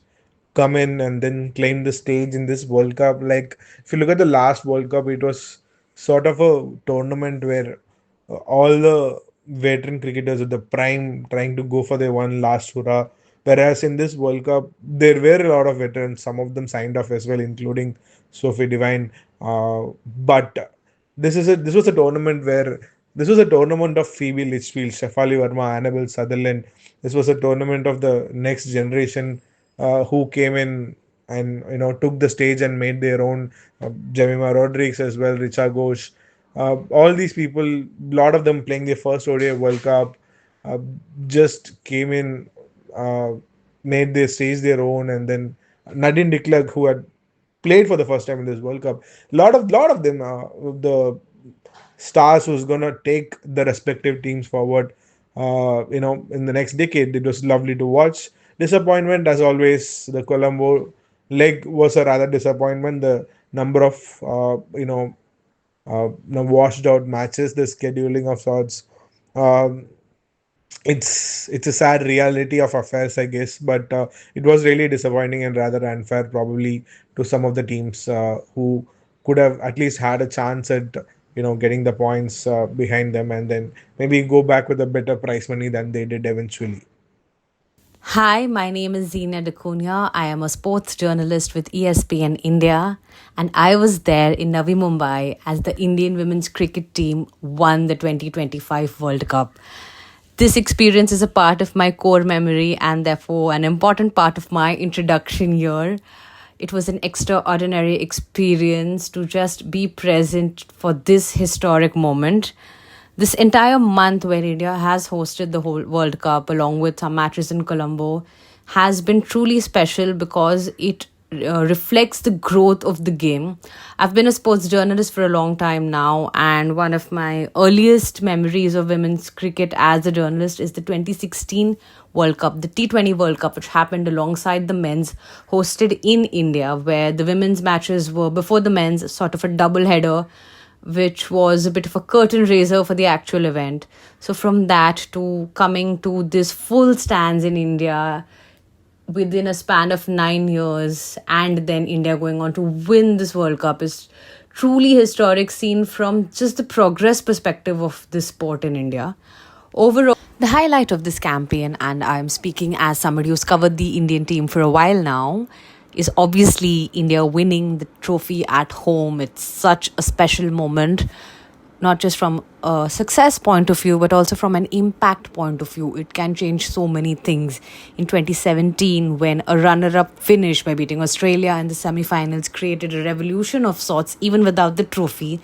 come in and then claim the stage in this World Cup. Like, if you look at the last World Cup, it was sort of a tournament where all the veteran cricketers at the prime trying to go for their one last hurrah. Whereas in this World Cup, there were a lot of veterans. Some of them signed off as well, including Sophie Devine. But this was a tournament where this was a tournament of Phoebe Litchfield, Shefali Verma, Annabelle Sutherland. This was a tournament of the next generation who came in and took the stage and made their own. Jemima Rodriguez as well, Richa Ghosh, all these people, a lot of them playing their first ODI World Cup, uh, just came in, uh, made their stage their own, and then Nadine de Klerk, who had played for the first time in this World Cup, lot of them, the stars who's gonna take the respective teams forward. In the next decade, it was lovely to watch. Disappointment, as always, the Colombo leg was a rather disappointment. The number of washed out matches, the scheduling of sorts. Um, it's a sad reality of affairs, I guess, but it was really disappointing and rather unfair, probably, to some of the teams who could have at least had a chance at getting the points behind them, and then maybe go back with a better prize money than they did eventually. Hi, my name is Zina Dakunia. I am a sports journalist with ESPN India, and I was there in Navi Mumbai as the Indian women's cricket team won the 2025 World Cup. This experience is a part of my core memory and therefore an important part of my introduction here. It was an extraordinary experience to just be present for this historic moment. This entire month where India has hosted the whole World Cup along with some matches in Colombo has been truly special because it reflects the growth of the game. I've been a sports journalist for a long time now, and one of my earliest memories of women's cricket as a journalist is the 2016 World Cup, the T20 World Cup, which happened alongside the men's, hosted in India, where the women's matches were before the men's, sort of a double header, which was a bit of a curtain raiser for the actual event. So from that to coming to this full stands in India within a span of 9 years, and then India going on to win this World Cup is truly historic, seen from just the progress perspective of this sport in India. Overall, the highlight of this campaign, and I'm speaking as somebody who's covered the Indian team for a while now, is obviously India winning the trophy at home. It's such a special moment, not just from a success point of view, but also from an impact point of view. It can change so many things. In 2017, when a runner-up finish by beating Australia in the semi-finals created a revolution of sorts, even without the trophy,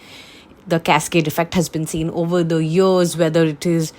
the cascade effect has been seen over the years, whether it is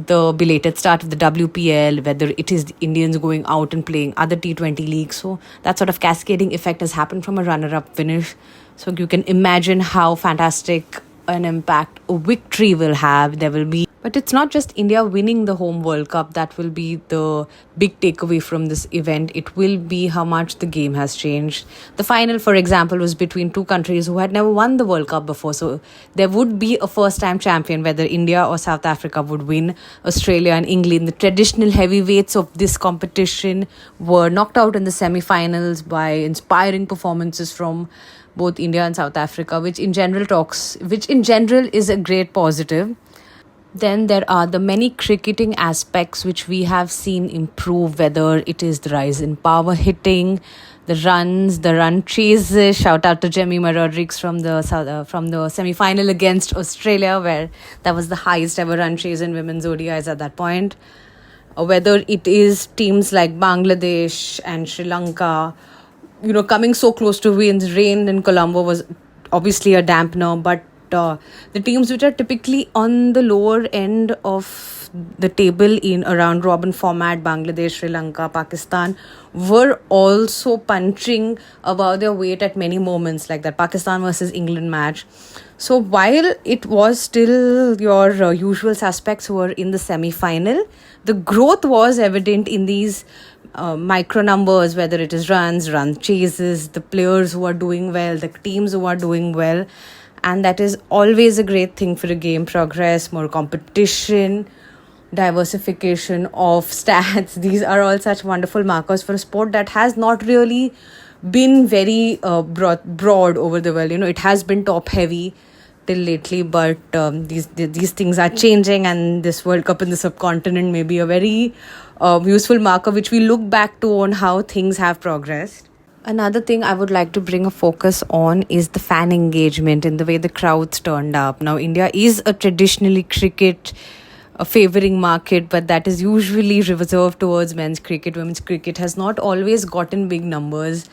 the belated start of the WPL, whether it is the Indians going out and playing other T20 leagues. So that sort of cascading effect has happened from a runner-up finish. So you can imagine how fantastic an impact a victory will have. There will be, but it's not just India winning the home World Cup that will be the big takeaway from this event. It will be how much the game has changed. The final, for example, was between two countries who had never won the World Cup before. So there would be a first-time champion, whether India or South Africa would win. Australia and England, the traditional heavyweights of this competition, were knocked out in the semi-finals by inspiring performances from both India and South Africa, which in general is a great positive. Then there are the many cricketing aspects which we have seen improve, whether it is the rise in power hitting, the runs, the run chases. Shout out to Jemima Rodriguez from the semi-final against Australia, where that was the highest ever run chase in women's ODIs at that point. Or whether it is teams like Bangladesh and Sri Lanka, coming so close to wins. Rain in Colombo was obviously a dampener, but the teams which are typically on the lower end of the table in a round robin format, Bangladesh, Sri Lanka, Pakistan, were also punching above their weight at many moments, like that Pakistan versus England match. So while it was still your usual suspects who were in the semi-final, the growth was evident in these micro numbers, whether it is runs, run chases, the players who are doing well, the teams who are doing well. And that is always a great thing for a game. Progress, more competition, diversification of stats. These are all such wonderful markers for a sport that has not really been very broad over the world. It has been top heavy till lately, but these things are changing, and this World Cup in the subcontinent may be a very useful marker which we look back to on how things have progressed. Another thing I would like to bring a focus on is the fan engagement and the way the crowds turned up. Now, India is a traditionally cricket favouring market, but that is usually reserved towards men's cricket. Women's cricket has not always gotten big numbers.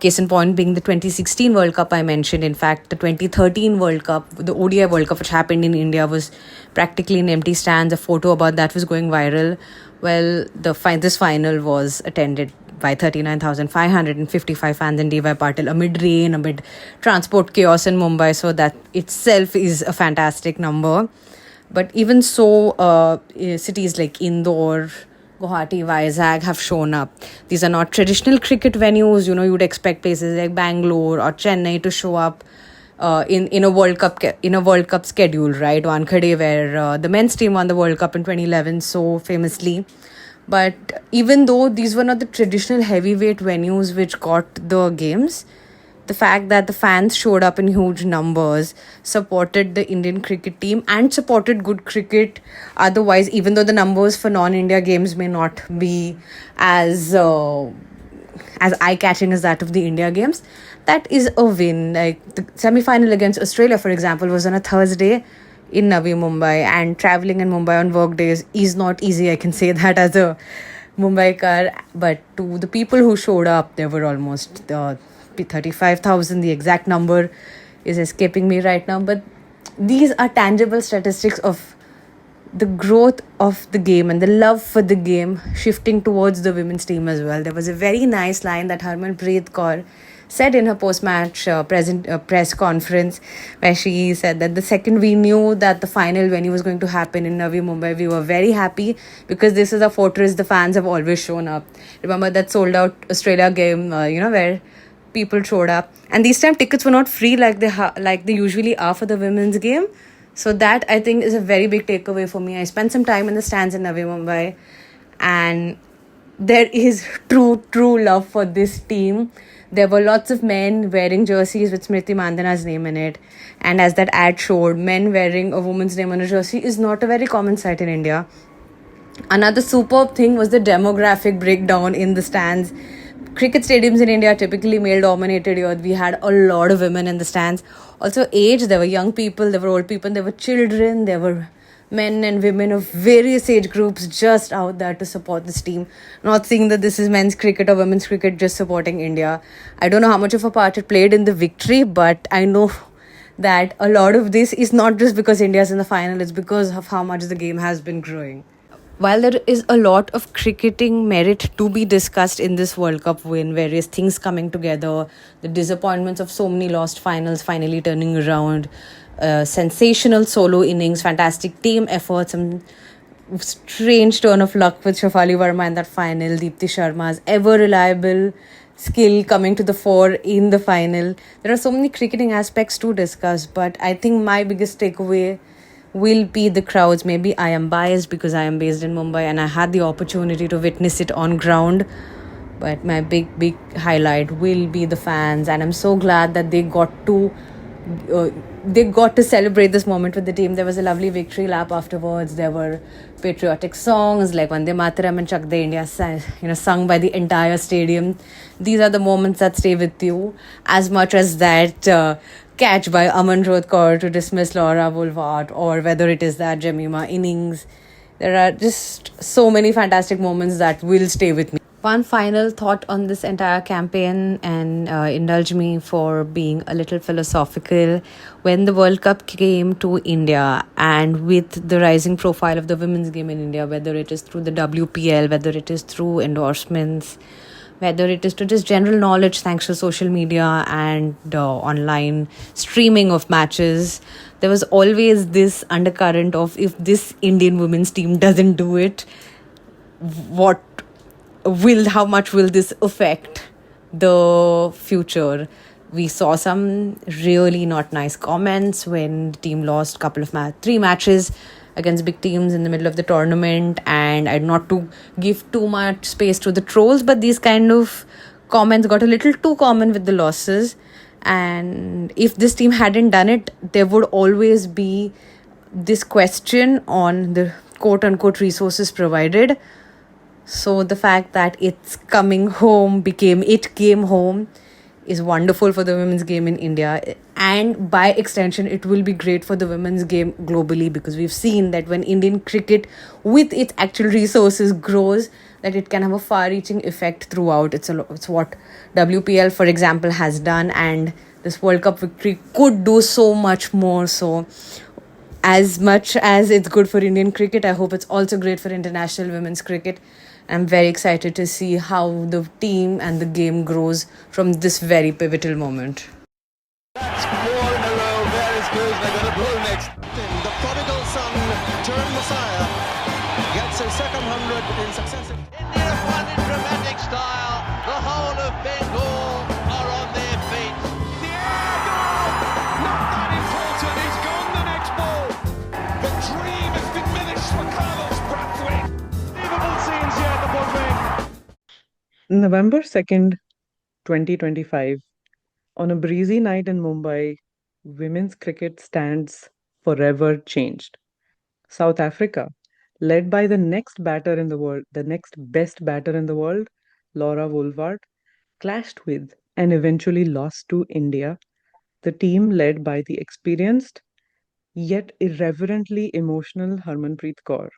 Case in point being the 2016 World Cup I mentioned. In fact, the 2013 World Cup, the ODI World Cup which happened in India, was practically in empty stands. A photo about that was going viral. Well, this final was attended by 39,555 fans in DY Patil amid rain, amid transport chaos in Mumbai. So that itself is a fantastic number. But even so, cities like Indore, Guwahati, Vizag have shown up. These are not traditional cricket venues. You would expect places like Bangalore or Chennai to show up in a World Cup schedule, right? Wankhede, where the men's team won the World Cup in 2011 so famously. But even though these were not the traditional heavyweight venues which got the games, the fact that the fans showed up in huge numbers, supported the Indian cricket team and supported good cricket otherwise, even though the numbers for non-India games may not be as eye-catching as that of the India games, that is a win. Like the semi-final against Australia, for example, was on a Thursday in Navi Mumbai, and traveling in Mumbai on work days is not easy. I can say that as a Mumbaikar. But to the people who showed up, there were almost 35,000. The exact number is escaping me right now. But these are tangible statistics of the growth of the game and the love for the game shifting towards the women's team as well. There was a very nice line that Harmanpreet Kaur said in her post-match press conference, where she said that the second we knew that the final venue was going to happen in Navi Mumbai, we were very happy because this is a fortress. The fans have always shown up. Remember that sold-out Australia game, where people showed up, and this time tickets were not free like they usually are for the women's game. So that, I think, is a very big takeaway for me. I spent some time in the stands in Navi Mumbai, and there is true love for this team. There were lots of men wearing jerseys with Smriti Mandana's name in it. And as that ad showed, men wearing a woman's name on a jersey is not a very common sight in India. Another superb thing was the demographic breakdown in the stands. Cricket stadiums in India are typically male dominated. Here we had a lot of women in the stands. Also age, there were young people, there were old people, there were children, there were men and women of various age groups just out there to support this team. Not seeing that this is men's cricket or women's cricket, just supporting India. I don't know how much of a part it played in the victory, but I know that a lot of this is not just because India's in the final, it's because of how much the game has been growing. While there is a lot of cricketing merit to be discussed in this World Cup win, various things coming together, the disappointments of so many lost finals finally turning around, sensational solo innings, fantastic team efforts, some strange turn of luck with Shafali Verma in that final, Deepti Sharma's ever reliable skill coming to the fore in the final. There are so many cricketing aspects to discuss, but I think my biggest takeaway will be the crowds. Maybe I am biased because I am based in Mumbai and I had the opportunity to witness it on ground. But my big highlight will be the fans, and I'm so glad that they got to celebrate this moment with the team. There was a lovely victory lap afterwards. There were patriotic songs like Vande Mataram and Chak De India, sung by the entire stadium. These are the moments that stay with you as much as that catch by Amanjot Kaur to dismiss Laura Woolward, or whether it is that Jemima innings. There are just so many fantastic moments that will stay with me. One final thought on this entire campaign, and indulge me for being a little philosophical. When the World Cup came to India, and with the rising profile of the women's game in India, whether it is through the WPL, whether it is through endorsements, whether it is to just general knowledge thanks to social media and online streaming of matches, there was always this undercurrent of, if this Indian women's team doesn't do it, how much will this affect the future? We saw some really not nice comments when the team lost three matches against big teams in the middle of the tournament, and I not to give too much space to the trolls, but these kind of comments got a little too common with the losses. And if this team hadn't done it, there would always be this question on the quote-unquote resources provided. So the fact that it's coming home came home is wonderful for the women's game in India, and by extension it will be great for the women's game globally, because we've seen that when Indian cricket with its actual resources grows, that it can have a far-reaching effect throughout. It's what WPL, for example, has done, and this World Cup victory could do so much more. So as much as it's good for Indian cricket, I hope it's also great for international women's cricket. I'm very excited to see how the team and the game grows from this very pivotal moment. That's 4 in a row. There is good. They're going to blow next. The prodigal son turned Messiah gets his second 100 in successive. India have won in dramatic style. The whole of Bengal are on their feet. The air goal! Not that important. He's gone the next ball. The dream has been finished for Carlos Brathwaite. Unbelievable scenes here at the Broadway. November 2nd, 2025. On a breezy night in Mumbai, women's cricket stands forever changed. South Africa, led by the next batter in the world, the next best batter in the world, Laura Woolward, clashed with and eventually lost to India, the team led by the experienced yet irreverently emotional Harmanpreet Kaur.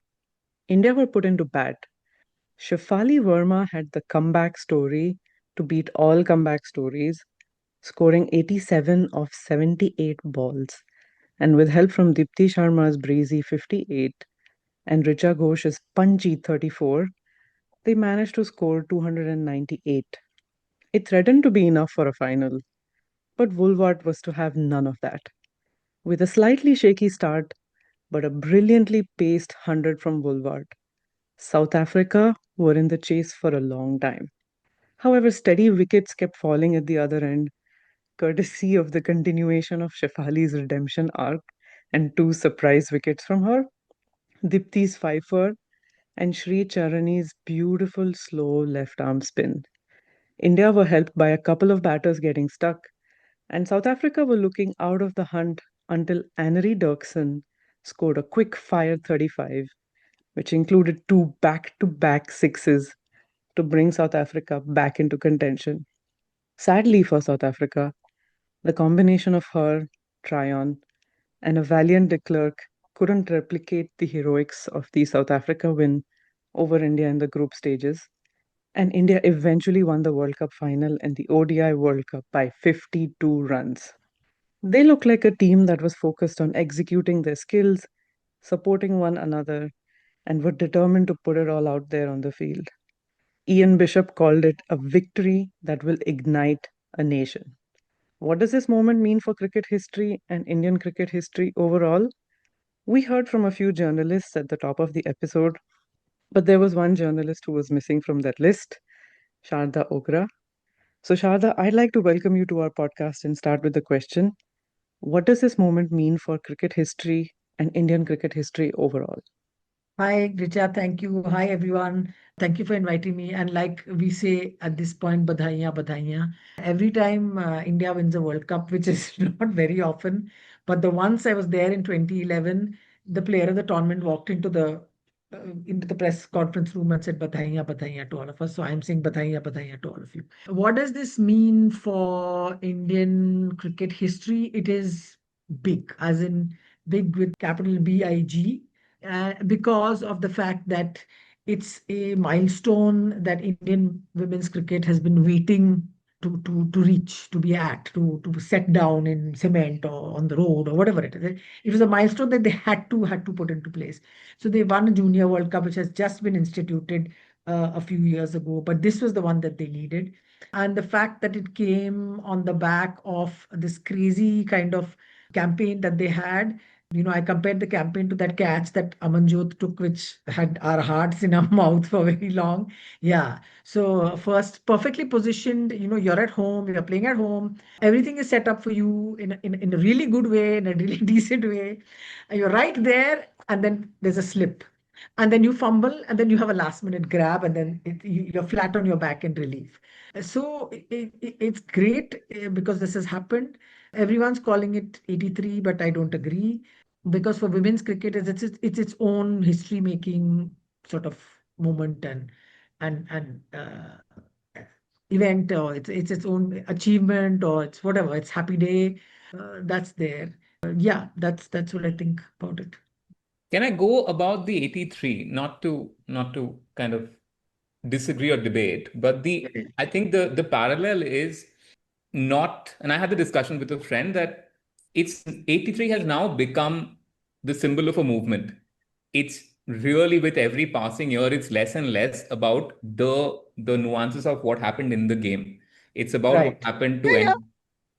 India were put into bat. Shafali Verma had the comeback story to beat all comeback stories, scoring 87 of 78 balls. And with help from Deepti Sharma's breezy 58, and Richa Ghosh's punchy 34, they managed to score 298. It threatened to be enough for a final, but Woolward was to have none of that. With a slightly shaky start, but a brilliantly paced 100 from Woolward, South Africa were in the chase for a long time. However, steady wickets kept falling at the other end, courtesy of the continuation of Shefali's redemption arc and two surprise wickets from her, Dipti's fifer, and Sri Charani's beautiful slow left arm spin. India were helped by a couple of batters getting stuck, and South Africa were looking out of the hunt until Annery Dirksen scored a quick fire 35, which included two back to back sixes to bring South Africa back into contention. Sadly for South Africa, the combination of her, Tryon, and a valiant de Klerk couldn't replicate the heroics of the South Africa win over India in the group stages, and India eventually won the World Cup final and the ODI World Cup by 52 runs. They looked like a team that was focused on executing their skills, supporting one another, and were determined to put it all out there on the field. Ian Bishop called it a victory that will ignite a nation. What does this moment mean for cricket history and Indian cricket history overall? We heard from a few journalists at the top of the episode, but there was one journalist who was missing from that list, Sharda Ugra. So, Sharda, I'd like to welcome you to our podcast and start with the question: what does this moment mean for cricket history and Indian cricket history overall? Hi, Richa. Thank you. Hi, everyone. Thank you for inviting me. And like we say at this point, badhaiyan, badhaiyan. Every time India wins a World Cup, which is not very often, but the once I was there in 2011, the player of the tournament walked into the press conference room and said badhaiyan, badhaiyan to all of us. So I'm saying badhaiyan, badhaiyan to all of you. What does this mean for Indian cricket history? It is big, as in big with capital BIG, because of the fact that it's a milestone that Indian women's cricket has been waiting to reach, to be at, to set down in cement or on the road or whatever it is. It was a milestone that they had to put into place. So they won a Junior World Cup, which has just been instituted a few years ago, but this was the one that they needed. And the fact that it came on the back of this crazy kind of campaign that they had. I compared the campaign to that catch that Amanjot took, which had our hearts in our mouth for very long. Yeah. So first, perfectly positioned, you're at home, you're playing at home. Everything is set up for you in a really good way, in a really decent way. And you're right there, and then there's a slip. And then you fumble, and then you have a last minute grab, and then you're flat on your back in relief. So it's great because this has happened. Everyone's calling it 83, but I don't agree, because for women's cricket, it's its own history making sort of moment and event, or it's its own achievement, or it's whatever, it's happy day, that's there. Yeah, that's what I think about it. Can I go about the 83? Not to kind of disagree or debate, but I think the parallel is not, and I had the discussion with a friend that it's 83 has now become the symbol of a movement. It's really, with every passing year, it's less and less about the nuances of what happened in the game. It's about what Right. happened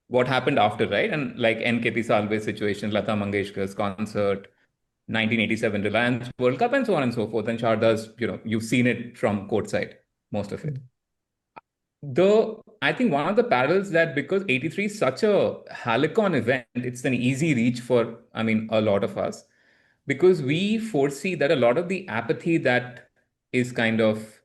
what happened after, right? And like NKP Salve's situation, Lata Mangeshkar's concert, 1987 Reliance World Cup, and so on and so forth. And Sharda's, you've seen it from courtside, most of it. I think one of the parallels that, because 83 is such a Halicon event, it's an easy reach for, a lot of us, because we foresee that a lot of the apathy that is kind of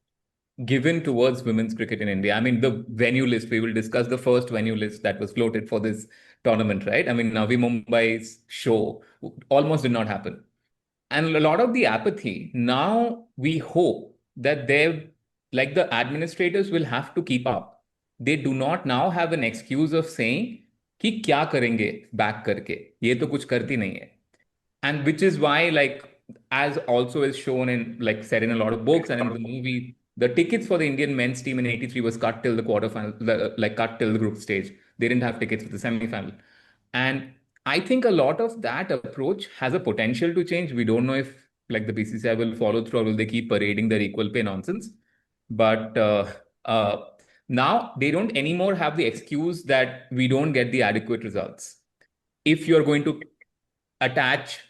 given towards women's cricket in India. The venue list, we will discuss the first venue list that was floated for this tournament, right? Navi Mumbai's show almost did not happen. And a lot of the apathy, now we hope that like the administrators will have to keep up. They do not now have an excuse of saying कि क्या करेंगे back करके, ये तो कुछ करती नहीं है. And which is why, like, as also is shown in, like, said in a lot of books and in the movie, the tickets for the Indian men's team in 83 was cut till the quarterfinal, like cut till the group stage. They didn't have tickets for the semi-final. And I think a lot of that approach has a potential to change. We don't know if, like the BCCI will follow through, or will they keep parading their equal pay nonsense? But now they don't anymore have the excuse that we don't get the adequate results. If you're going to attach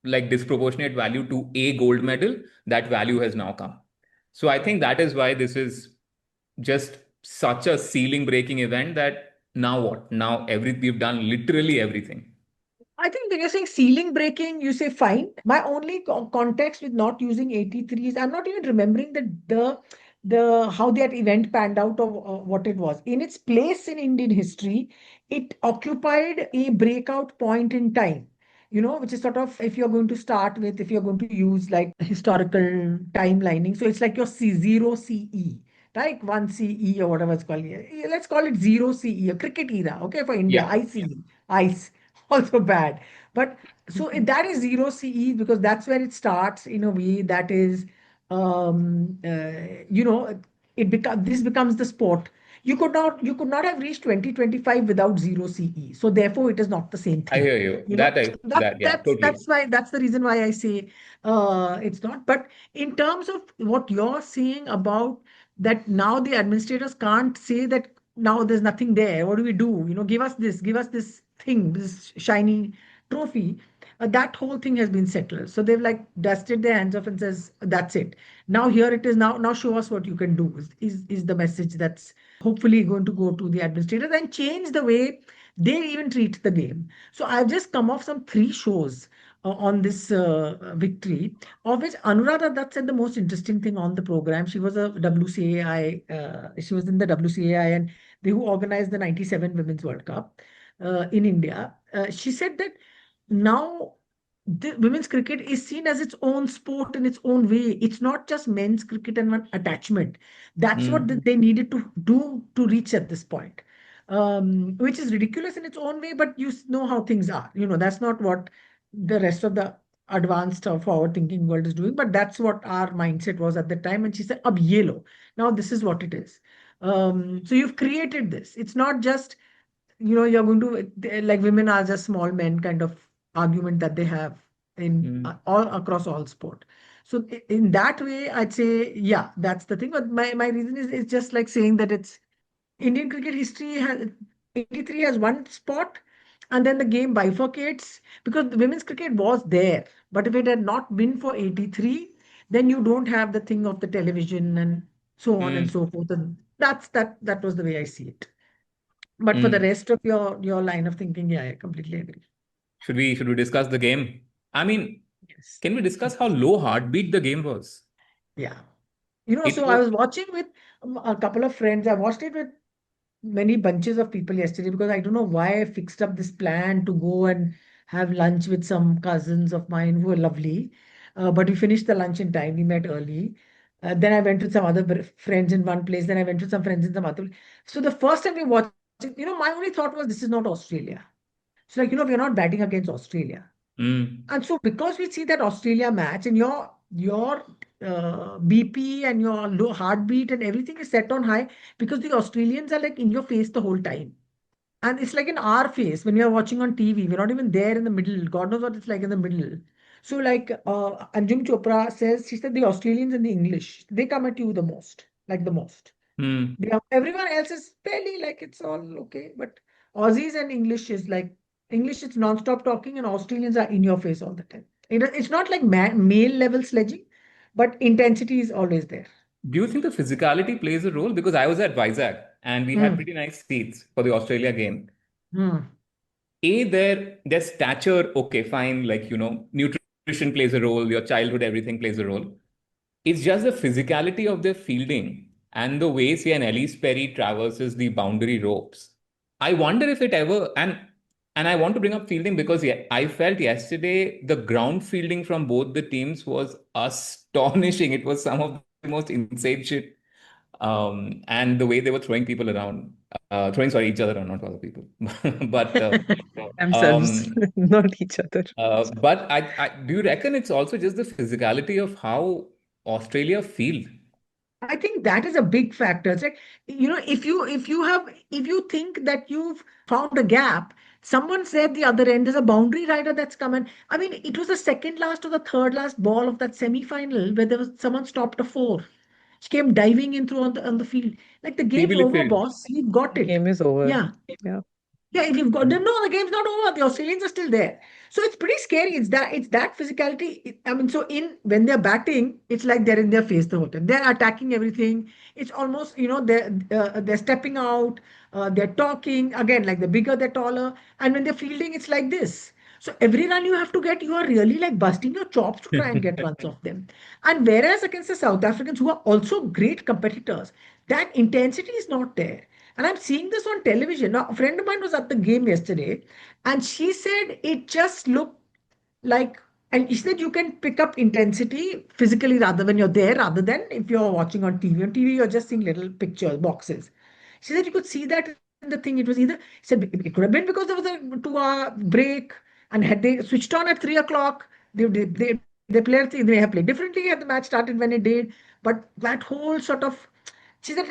like disproportionate value to a gold medal, that value has now come. So I think that is why this is just such a ceiling breaking event that now what? Now we've done literally everything. I think when you're saying ceiling breaking, you say fine. My only context with not using 83 is I'm not even remembering the how that event panned out of what it was. In its place in Indian history, it occupied a breakout point in time. Which is sort of if you're going to start with, if you're going to use like historical timelining. So it's like your zero CE, right? 1 CE or whatever it's called. Let's call it 0 CE, a cricket era, okay, for India. Yeah. ICE. Also bad. But so that is 0 CE because that's where it starts in a way that is, this becomes the sport. You could not have reached 2025 without 0 CE. So therefore, it is not the same I thing. hear you. Totally. That's the reason why I say it's not. But in terms of what you're saying about that now the administrators can't say that now there's nothing there. What do we do? Give us this thing, this shiny trophy. That whole thing has been settled. So they've like dusted their hands off and says, that's it. Now here it is. Now show us what you can do is the message that's hopefully going to go to the administrators and change the way they even treat the game. So I've just come off some 3 shows on this victory, of which Anuradha Dutt said the most interesting thing on the program. She was a WCAI, she was in the WCAI and they who organized the 97 Women's World Cup in India. She said that now the women's cricket is seen as its own sport in its own way. It's not just men's cricket and one attachment. That's what they needed to do to reach at this point, which is ridiculous in its own way, but you know how things are. That's not what the rest of the advanced or forward-thinking world is doing, but that's what our mindset was at the time. And she said, "Ab ye lo. Now this is what it is." So you've created this. It's not just, you're going to, like women are just small men kind of argument that they have in all across all sport. So in that way, I'd say, yeah, that's the thing. But my reason is just like saying that it's Indian cricket history has 83 has one spot, and then the game bifurcates because the women's cricket was there. But if it had not been for 83, then you don't have the thing of the television and so on and so forth. And that was the way I see it. But for the rest of your line of thinking, yeah, I completely agree. Should we discuss the game? I mean, can we discuss how low heartbeat the game was? Yeah. I was watching with a couple of friends. I watched it with many bunches of people yesterday because I don't know why I fixed up this plan to go and have lunch with some cousins of mine who are lovely. But we finished the lunch in time. We met early. Then I went with some other friends in one place. Then I went with some friends in some other place. So the first time we watched it, my only thought was this is not Australia. So we're not batting against Australia. And so because we see that Australia match and your BP and your low heartbeat and everything is set on high because the Australians are like in your face the whole time. And it's like in our face when we are watching on TV. We're not even there in the middle. God knows what it's like in the middle. So like Anjum Chopra says, she said the Australians and the English, they come at you the most. Everyone else is fairly like it's all okay. But Aussies and English is like, English it's non-stop talking and Australians are in your face all the time. It's not like male level sledging, but intensity is always there. Do you think the physicality plays a role? Because I was at Vizag and we had pretty nice seats for the Australia game. Their stature, okay, fine, like, nutrition plays a role, your childhood, everything plays a role. It's just the physicality of their fielding and the way, say, an Ellis Perry traverses the boundary ropes. I wonder if it ever, and I want to bring up fielding because I felt yesterday the ground fielding from both the teams was astonishing. It was some of the most insane shit. And the way they were throwing people around, each other around, not other people. But themselves, not each other. But I do you reckon it's also just the physicality of how Australia field? I think that is a big factor. It's like, if you think that you've found a gap, Someone said the other end, there's a boundary rider that's coming. I mean, it was the second last or the third last ball of that semi-final where there was someone stopped a four. She came diving in through on the field. Like the game's Phoebe over, Littfield. boss. You've got The it. game is over. Yeah. Yeah. Yeah, if you've got them, no, the game's not over. The Australians are still there. So it's pretty scary. It's that physicality. I mean, so in when they're batting, it's like they're in their face the whole time. They're attacking everything. It's almost, they're stepping out, they're talking again, like the bigger, they're taller. And when they're fielding, it's like this. So every run you have to get, you are really like busting your chops to try and get runs off them. And whereas against the South Africans, who are also great competitors, that intensity is not there. And I'm seeing this on television. Now, a friend of mine was at the game yesterday, and she said it just looked like, and she said you can pick up intensity physically rather when you're there, rather than if you're watching on TV. On TV, you're just seeing little pictures, boxes. She said you could see that in the thing. It was either, she said it could have been because there was a 2 hour break, and had they switched on at 3 o'clock, they played, they have played differently had the match started when it did. But that whole sort of, she said,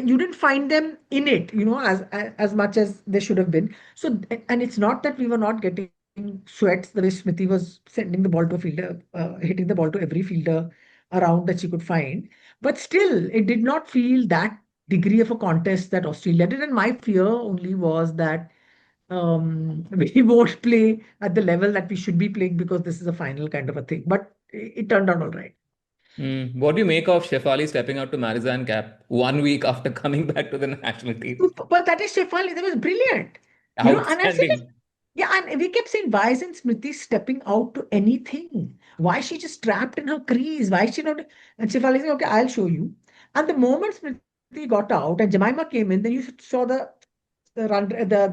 you didn't find them in it, as much as they should have been. So, and it's not that we were not getting sweats the way Smriti was sending the ball to a fielder, hitting the ball to every fielder around that she could find. But still, it did not feel that degree of a contest that Australia did. And my fear only was that we won't play at the level that we should be playing because this is a final kind of a thing. But it turned out all right. What do you make of Shefali stepping out to Marizan cap 1 week after coming back to the national team? But that is Shefali. That was brilliant. And I said, Outstanding. yeah, and we kept saying, why isn't Smriti stepping out to anything? Why is she just trapped in her crease? Why is she not? And Shefali said, okay, I'll show you. And the moment Smriti got out and Jemima came in, then you saw the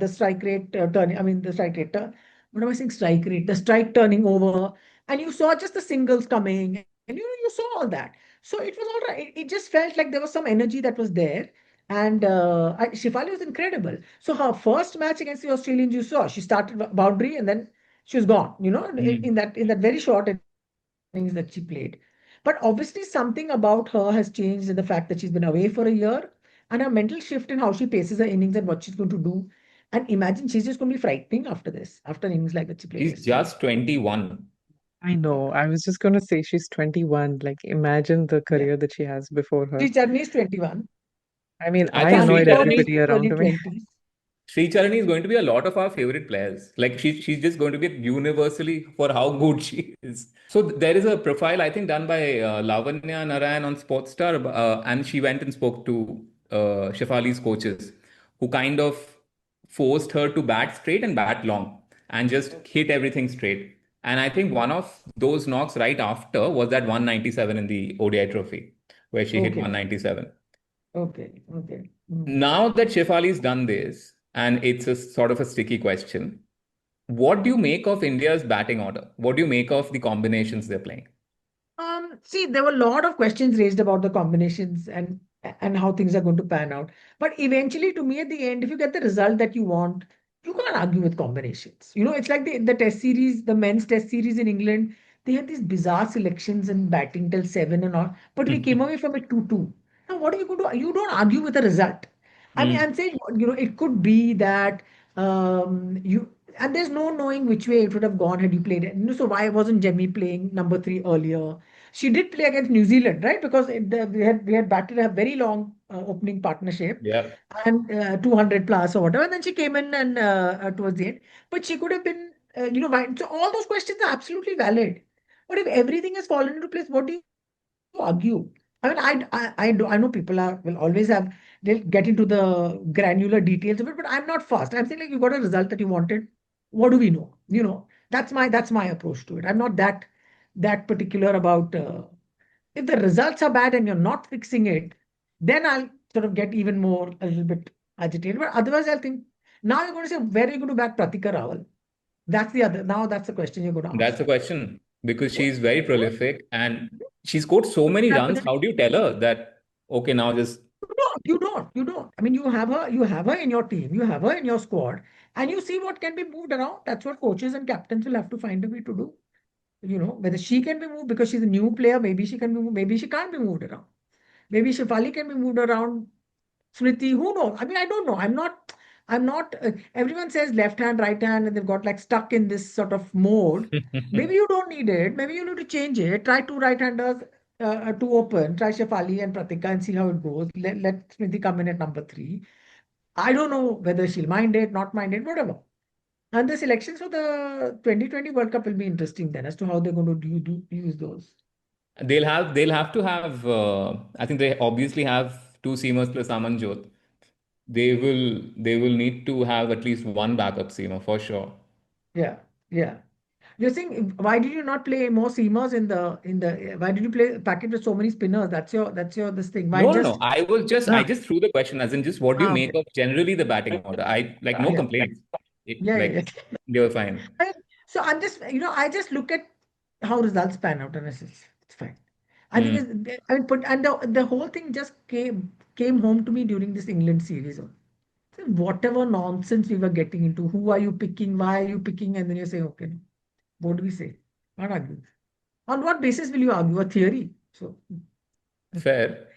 strike rate turning. I mean, the strike rate turn. What am I saying? Strike rate. The strike turning over, and you saw just the singles coming, and you saw all that. So it was all right. It just felt like there was some energy that was there. And Shefali was incredible. So her first match against the Australians, you saw she started boundary and then she was gone. In that very short innings that she played. But obviously, something about her has changed in the fact that she's been away for a year, and her mental shift in how she paces her innings and what she's going to do. And imagine she's just going to be frightening after this, after innings like that she played. She's just 21. I know. I was just going to say she's 21. Like, imagine the career that she has before her. Sri Charni is 21. I mean, I I think annoyed Sri Charni everybody around Early me. 20s. Sri Charani is going to be a lot of our favorite players. Like she's just going to be universally for how good she is. So there is a profile I think done by Lavanya Narayan on Sportstar, and she went and spoke to Shefali's coaches, who kind of forced her to bat straight and bat long and just hit everything straight. And I think one of those knocks right after was that 197 in the ODI trophy, where she hit Okay. 197. Okay. Now that Shefali's done this, and it's a sort of a sticky question, what do you make of India's batting order? What do you make of the combinations they're playing? See, there were a lot of questions raised about the combinations and how things are going to pan out. But eventually, to me, at the end, if you get the result that you want, you can't argue with combinations. It's like the test series, the men's test series in England. They had these bizarre selections and batting till 7 and all, but we came away from it 2-2. Now, what are you going to? You don't argue with a result. I mean, I'm saying, it could be that and there's no knowing which way it would have gone had you played it. So why wasn't Jemmy playing number 3 earlier? She did play against New Zealand, right? Because we had batted a very long opening partnership Yeah. and 200 plus or whatever. And then she came in and towards the end, but she could have been, so all those questions are absolutely valid. But if everything has fallen into place, what do you argue? I mean, I know people will always they'll get into the granular details of it, but I'm not fast. I'm saying like you got a result that you wanted. What do we know? That's my approach to it. I'm not that particular about if the results are bad and you're not fixing it, then I'll sort of get even more a little bit agitated. But otherwise, I'll think now you're going to say where are you going to back Pratika Rawal? That's the question you're going to ask. That's the question, because she's very prolific and she scored so many runs. How do you tell her that, okay, now just... You don't. I mean, you have her in your team, you have her in your squad, and you see what can be moved around. That's what coaches and captains will have to find a way to do. Whether she can be moved because she's a new player, maybe she can be moved, maybe she can't be moved around. Maybe Shefali can be moved around. Smriti, who knows? I mean, I don't know. I'm not, everyone says left hand, right hand, and they've got like stuck in this sort of mode. Maybe you don't need it. Maybe you need to change it. Try two right-handers to open. Try Shefali and Pratika and see how it goes. Let Smriti come in at number three. I don't know whether she'll mind it, not mind it, whatever. And the selections for the 2020 World Cup will be interesting then as to how they're going to use those. They'll have to have. I think they obviously have two seamers plus Amanjot. They will need to have at least one backup seamer for sure. Yeah, yeah. You're saying why did you not play more seamers why did you play packet with so many spinners? That's your this thing. Why No, no, just no. I ah, just threw the question as in just what do you make okay. of generally the batting order? I like no Yeah. complaints. Yeah, yeah, Like yeah. they were fine. So I'm just, I just look at how results pan out and it's fine. I think Hmm. I mean, and the whole thing just came home to me during this England series. So whatever nonsense we were getting into, who are you picking, why are you picking, and then you say, okay, no, what do we say? Not argue. On what basis will you argue? A theory. So Fair.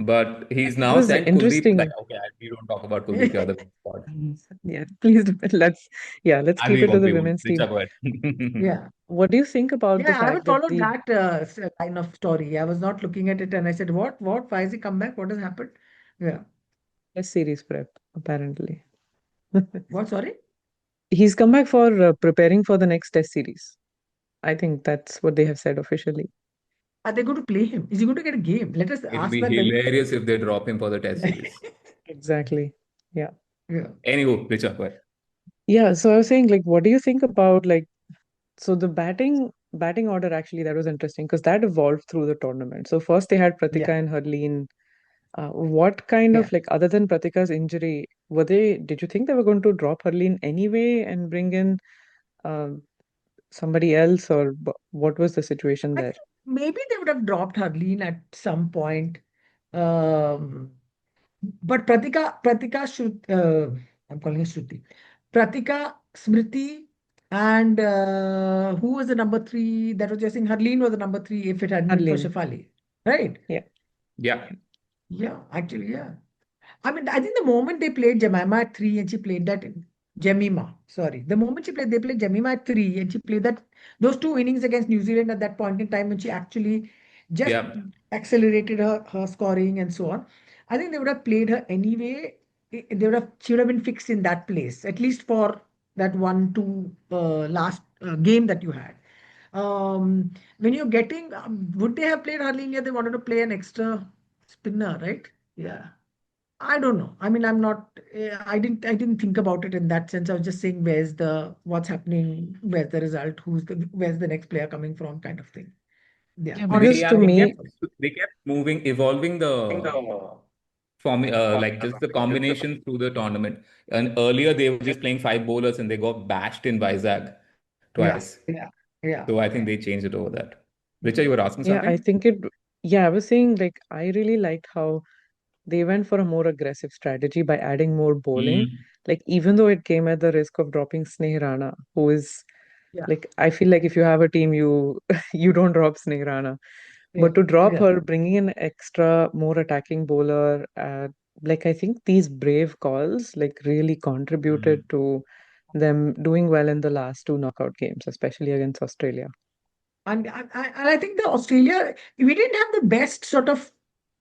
But he's It now was sent Kuldeep back. interesting. Okay, we don't talk about Kuldeep Yadav in the pod. Yeah, please let's And keep we it to won't, the we won't. women's team. Richa, go ahead. yeah. What do you think about the Yeah, I haven't fact that followed the that line of story. I was not looking at it and I said, what? Why has he come back? What has happened? Yeah. Test series prep, apparently? What? Sorry? He's come back for preparing for the next test series. I think that's what they have said officially. Are they going to play him? Is he going to get a game? Let us It'll ask be that very. hilarious if they drop him for the test series. Exactly. Yeah. Yeah. Anywho, Richa, go ahead. Yeah. So I was saying, like, what do you think about so the batting order actually that was interesting because that evolved through the tournament. So first they had Yeah. Pratika and Harleen. What kind Yeah. of other than Pratika's injury, did you think they were going to drop Harleen anyway and bring in um, somebody else, or what was the situation I there? think maybe they would have dropped Harleen at some point. Um, but Pratika should, I'm calling her Shruti. Pratika, Smriti, and who was the number three? That was just saying Harleen was the number three if it hadn't been for Harleen. Shefali. Right? Yeah. Yeah. Yeah, actually, yeah. I mean, I think the moment they played Jemima at three and she played that Jemima, sorry. The moment they played Jemima at three and she played those two innings against New Zealand at that point in time when she actually just Yeah. accelerated her scoring and so on. I think they would have played her anyway. She would have been fixed in that place, at least for that 1-2 last game that you had. When you're getting, would they have played Harleen? Yeah, they wanted to play an extra spinner, right? Yeah. I don't know. I mean, I'm not. I didn't think about it in that sense. I was just saying, what's happening? Where's the result? Where's the next player coming from? Kind of thing. Yeah. Yeah, Honestly, because Yeah, to me, they kept moving, evolving the like just the combination through the tournament. And earlier they were just playing five bowlers and they got bashed in Vizag yeah, twice. yeah, yeah, So I think they changed it over that. Richa, you were asking yeah, I something? think I was saying I really liked how they went for a more aggressive strategy by adding more bowling. Mm. Like, even though it came at the risk of dropping Sneh Rana, who is yeah, I feel like if you have a team, you you don't drop Sneh Rana. yeah, But to drop yeah. her, bringing in extra, more attacking bowler, I think these brave calls really contributed Mm. to them doing well in the last two knockout games, especially against Australia. And I think the Australia, we didn't have the best sort of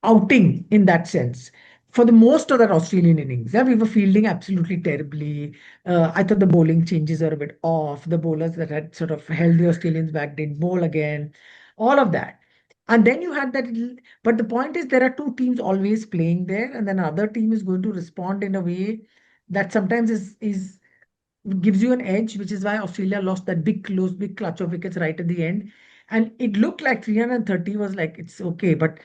outing in that sense. For the most of that Australian innings, yeah, we were fielding absolutely terribly. I thought the bowling changes are a bit off. The bowlers that had sort of held the Australians back didn't bowl again. All of that. And then you had that. But the point is, there are two teams always playing there, and then another team is going to respond in a way that sometimes is gives you an edge, which is why Australia lost that big clutch of wickets right at the end. And it looked like 330 was like, it's okay. But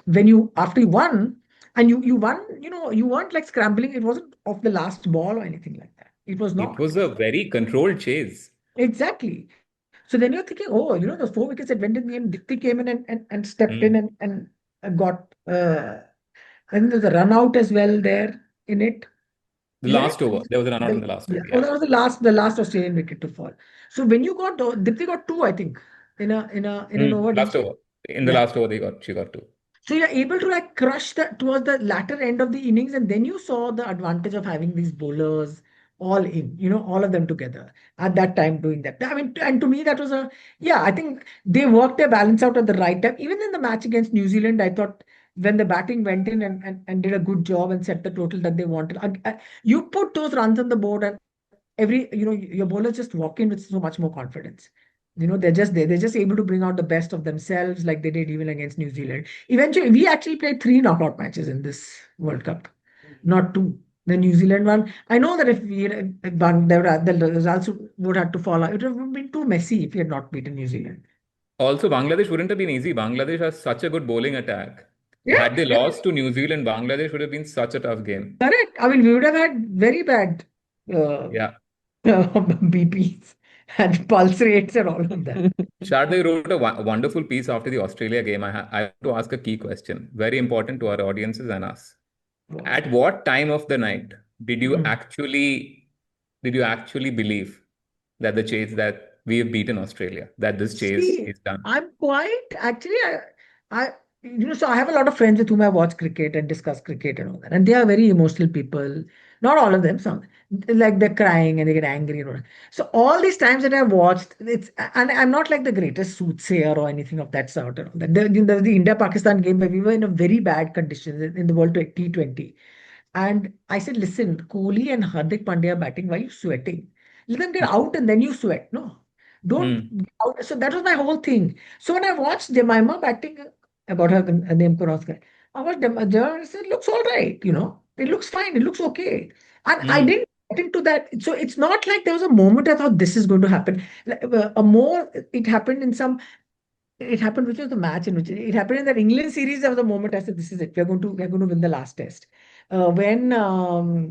when after you won, and you won, you weren't like scrambling. It wasn't off the last ball or anything like that. It was It not. was a very controlled chase. Exactly. So then you're thinking, oh, those four wickets that went in the end, Dipti came in and stepped in Mm. and got, and there's a run out as well there in it. The Isn't last it? over, there was a run out in the last Yeah. over. Oh, Yeah. that was the last Australian wicket to fall. So when you got Dipti got two, I think, in an over, Mm. didn't Last she? over. In the Yeah. last over, she got two. So you're able to like crush the towards the latter end of the innings, and then you saw the advantage of having these bowlers all in, all of them together at that time doing that. I mean, and to me that was yeah, I think they worked their balance out at the right time. Even in the match against New Zealand, I thought when the batting went in and did a good job and set the total that they wanted. You put those runs on the board and your bowlers just walk in with so much more confidence. They're just there. They're just able to bring out the best of themselves like they did even against New Zealand. Eventually, we actually played 3 knockout matches in this World Cup, not 2. The New Zealand one, I know that if we had, the results would have to fall out. It would have been too messy if we had not beaten New Zealand. Also, Bangladesh wouldn't have been easy. Bangladesh has such a good bowling attack. Yeah, Had they lost to New Zealand, Bangladesh would have been such a tough game. correct. I mean, we would have had very bad Yeah. BPs and pulse rates and all of that. Sharda, you wrote a wonderful piece after the Australia game. I want to ask a key question, very important to our audiences and us. At what time of the night did you actually believe that the chase that we have beaten Australia, that this chase is done? I'm quite actually I so I have a lot of friends with whom I watch cricket and discuss cricket and all that, and they are very emotional people. Not all of them, some like they're crying and they get angry and all that. So all these times that I've watched, and I'm not like the greatest soothsayer or anything of that sort. And all that. The India-Pakistan game where we were in a very bad conditions in the World T20. And I said, listen, Kohli and Hardik Pandya batting, why are you sweating? Let them get out and then you sweat. No, don't get out. So that was my whole thing. So when I watched Jemima batting about her name, I watched Jemima and said, looks all right, it looks fine, it looks okay. And I didn't get into that. So it's not like there was a moment I thought this is going to happen. It happened it happened, which was the match in which it happened in that England series. There was a moment I said, "This is it. We're going to win the last test." When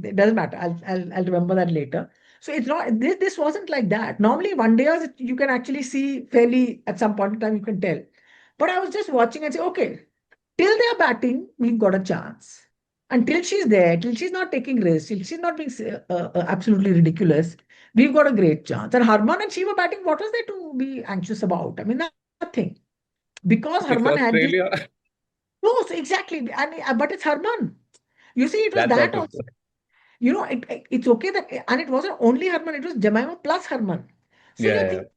it doesn't matter, I'll remember that later. So it's not this wasn't like that. Normally, one day you can actually see fairly at some point in time you can tell. But I was just watching and say, okay, till they're batting, we've got a chance. Until she's there, till she's not taking risks, till she's not being absolutely ridiculous, we've got a great chance. And Harman and she were batting. What was there to be anxious about? I mean, nothing. Because It's Harman had this. Australia. No, so exactly. But it's Harman. You see, it was That's that also also. It's okay that, and it wasn't only Harman, it was Jemima plus Harman. So you Yeah. think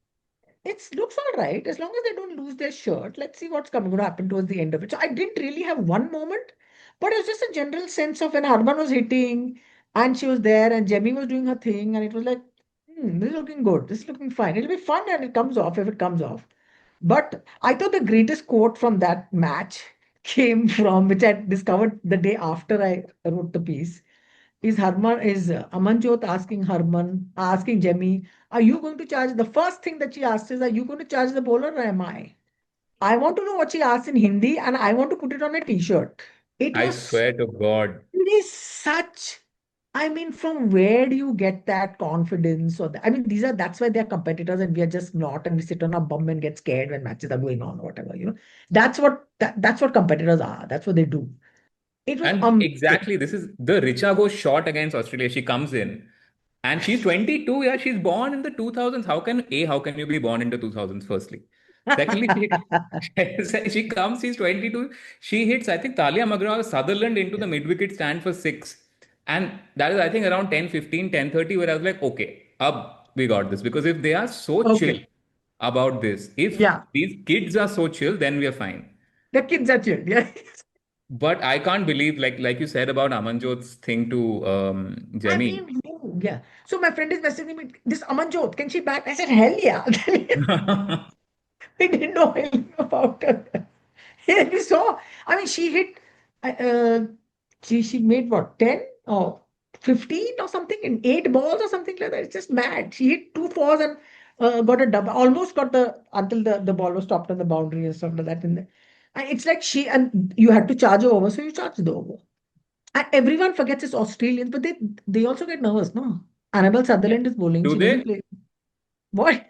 it looks all right as long as they don't lose their shirt. Let's see what's going to happen towards the end of it. So I didn't really have one moment, but it was just a general sense of when Harman was hitting and she was there and Jemmy was doing her thing, and it was like, this is looking good. This is looking fine. It'll be fun and it comes off if it comes off. But I thought the greatest quote from that match came from which I discovered the day after I wrote the piece. Is Amanjot asking Jemmy, are you going to charge? The first thing that she asks is, are you going to charge the bowler or am I? I want to know what she asks in Hindi and I want to put it on a t-shirt. I swear to God. It is such, I mean, from where do you get that confidence? I mean, that's why they're competitors and we are just not, and we sit on our bum and get scared when matches are going on or whatever, That's what competitors are. That's what they do. It was And exactly, this is the Richa Ghosh shot against Australia. She comes in and she's 22. Yeah, she's born in the 2000s. How can you be born in the 2000s, firstly? Secondly, she comes, she's 22. She hits, I think, Talia Magra or Sutherland into the mid-wicket stand for 6. And that is, I think, around 10:15, 10:30, where I was like, okay, we got this. Because if they are so chill about this, if these kids are so chill, then we are fine. The kids are chill, yeah. But I can't believe, like you said about Amanjot's thing to Jemmy. I mean, yeah. So my friend is messaging me, this Amanjot, can she bat? I said, hell yeah. We didn't know anything about her. Yeah, we saw. I mean, she hit, she made what, 10 or 15 or something in 8 balls or something like that. It's just mad. She hit 2 fours and got a double, almost got until the ball was stopped on the boundary and stuff like that. And it's like and you had to charge her over, so you charge the over. And everyone forgets it's Australians, but they also get nervous, no? Annabelle Sutherland is bowling. Do she they? doesn't play. What?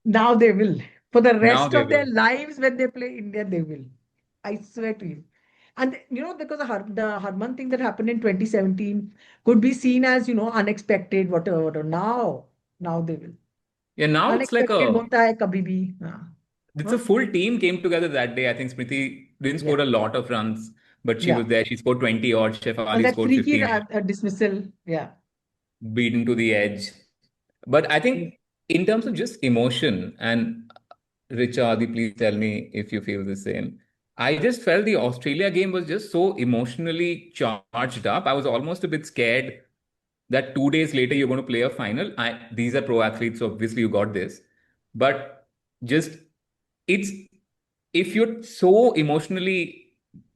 Now they will. For the rest of their lives, when they play India, they will. I swear to you. And because the Harman thing that happened in 2017 could be seen as, unexpected, whatever. Now they will. Yeah, now it's like Unexpected hota hai kabhi bhi. It's a full team came together that day. I think Smriti didn't score Yeah. a lot of runs, but she Yeah. was there. She scored 20 odd. And Shefali that scored freaky 15 odd, dismissal. Yeah. beaten to the edge. But I think in terms of just emotion, and Richard, please tell me if you feel the same. I just felt the Australia game was just so emotionally charged up. I was almost a bit scared that 2 days later you're going to play a final. These are pro athletes, so obviously you got this. But just it's if you're so emotionally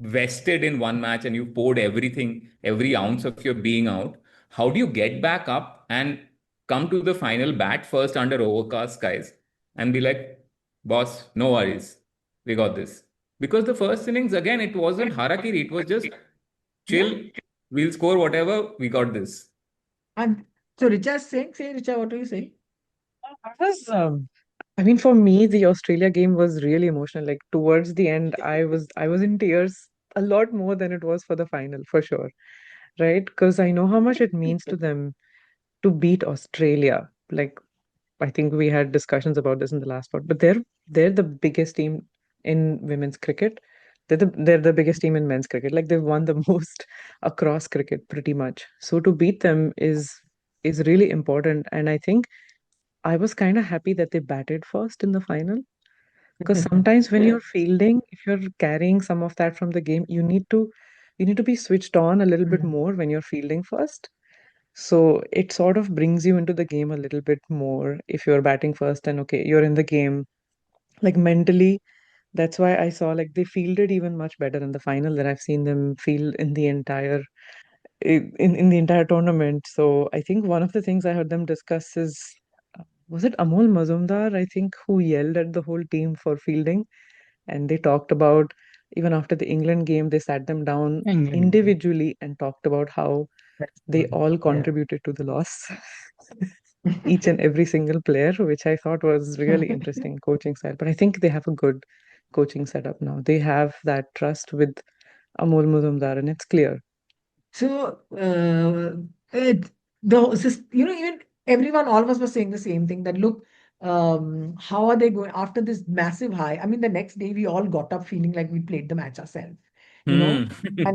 vested in one match and you poured everything, every ounce of your being out, how do you get back up and come to the final, bat first under overcast skies, and be like, boss, no worries, we got this? Because the first innings, again, it wasn't harakiri, it was just chill, we'll score whatever, we got this. And so Richa's saying, say Richa, what are you saying? That was, I mean, for me, the Australia game was really emotional. Like towards the end, I was in tears a lot more than it was for the final, for sure, right? Because I know how much it means to them to beat Australia. Like I think we had discussions about this in the last part, but they're the biggest team in women's cricket. They're the biggest team in men's cricket. Like they've won the most across cricket pretty much. So to beat them is really important. And I think I was kind of happy that they batted first in the final. Because sometimes when you're fielding, if you're carrying some of that from the game, you need to be switched on a little bit more when you're fielding first. So it sort of brings you into the game a little bit more if you're batting first and okay, you're in the game. Like mentally, that's why I saw like they fielded even much better in the final than I've seen them field in the entire in the entire tournament. So I think one of the things I heard them discuss is was it Amol Mazumdar, I think, who yelled at the whole team for fielding, and they talked about even after the England game, they sat them down individually and talked about how they all contributed to the loss. Each and every single player, which I thought was really interesting coaching style. But I think they have a good coaching setup now. They have that trust with Amol Muzumdar, and it's clear. So, even everyone, all of us were saying the same thing that look, how are they going after this massive high? I mean, the next day we all got up feeling like we played the match ourselves, and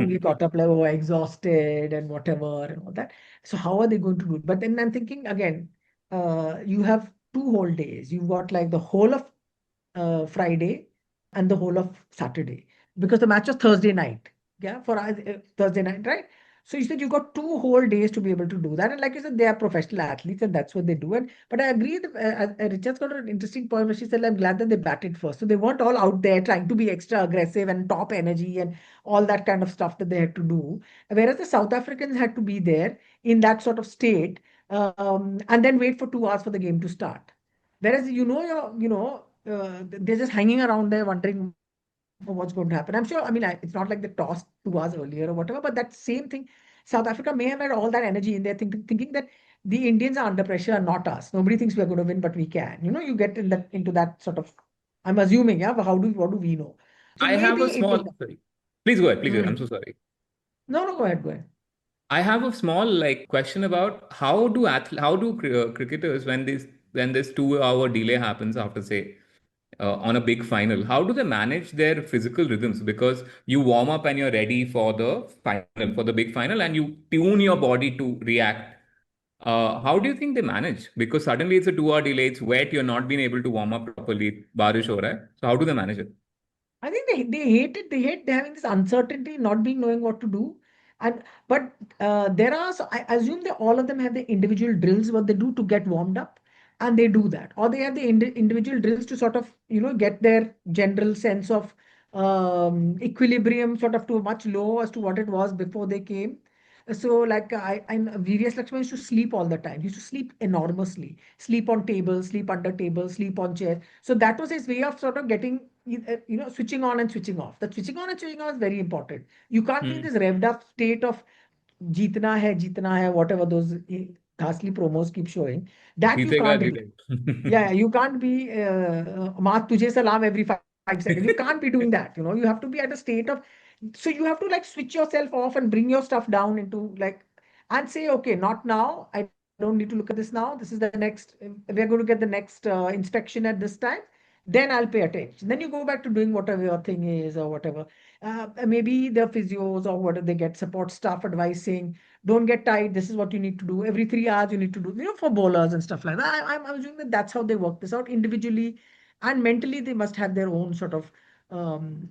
we got up like, oh, exhausted and whatever and all that. So, how are they going to do it? But then I'm thinking again, you have 2 whole days. You've got like the whole of Friday and the whole of Saturday because the match was Thursday night. Yeah, for us, Thursday night, right? So you said you got 2 whole days to be able to do that, and like you said, they are professional athletes, and that's what they do. And but I agree that Richard's got an interesting point where she said, "I'm glad that they batted first, so they weren't all out there trying to be extra aggressive and top energy and all that kind of stuff that they had to do." Whereas the South Africans had to be there in that sort of state, and then wait for 2 hours for the game to start. Whereas they're just hanging around there wondering what's going to happen. I'm sure, I mean, it's not like they tossed 2 hours earlier or whatever, but that same thing, South Africa may have had all that energy in there thinking that the Indians are under pressure, not us. Nobody thinks we're going to win, but we can. You get into that sort of, I'm assuming, yeah, but what do we know? So I have maybe a it was. small, sorry. Please go ahead. Please go ahead. I'm so sorry. No, go ahead, go ahead. I have a small question about how do cricketers when this 2 hour delay happens after say on a big final, how do they manage their physical rhythms? Because you warm up and you're ready for the final, for the big final, and you tune your body to react. How do you think they manage? Because suddenly it's a 2 hour delay, it's wet, you're not being able to warm up properly, barish ho raha hai. So how do they manage it? I think they hate it. They hate having this uncertainty, not being knowing what to do. And but there are, so I assume that all of them have the individual drills what they do to get warmed up, and they do that, or they have the individual drills to sort of get their general sense of equilibrium sort of to much low as to what it was before they came. So like VVS Lakshman used to sleep all the time. He used to sleep enormously, sleep on tables, sleep under tables, sleep on chairs. So that was his way of sort of getting switching on and switching off. That switching on and switching off is very important. You can't be in this revved up state of जीतना hai, whatever those ghastly promos keep showing. That you Jeetega, can't be. jeetega. Yeah, you can't be maat tujhe salam every 5 seconds. You can't be doing that. You have to be at a state of. So you have to like switch yourself off and bring your stuff down into like and say, okay, not now. I don't need to look at this now. This is the next. We're going to get the next inspection at this time. then I'll pay attention. Then you go back to doing whatever your thing is or whatever. Maybe the physios or whatever, they get support staff advice saying, don't get tight. This is what you need to do. Every 3 hours you need to do, for bowlers and stuff like that. I'm assuming that that's how they work this out individually, and mentally they must have their own sort of um,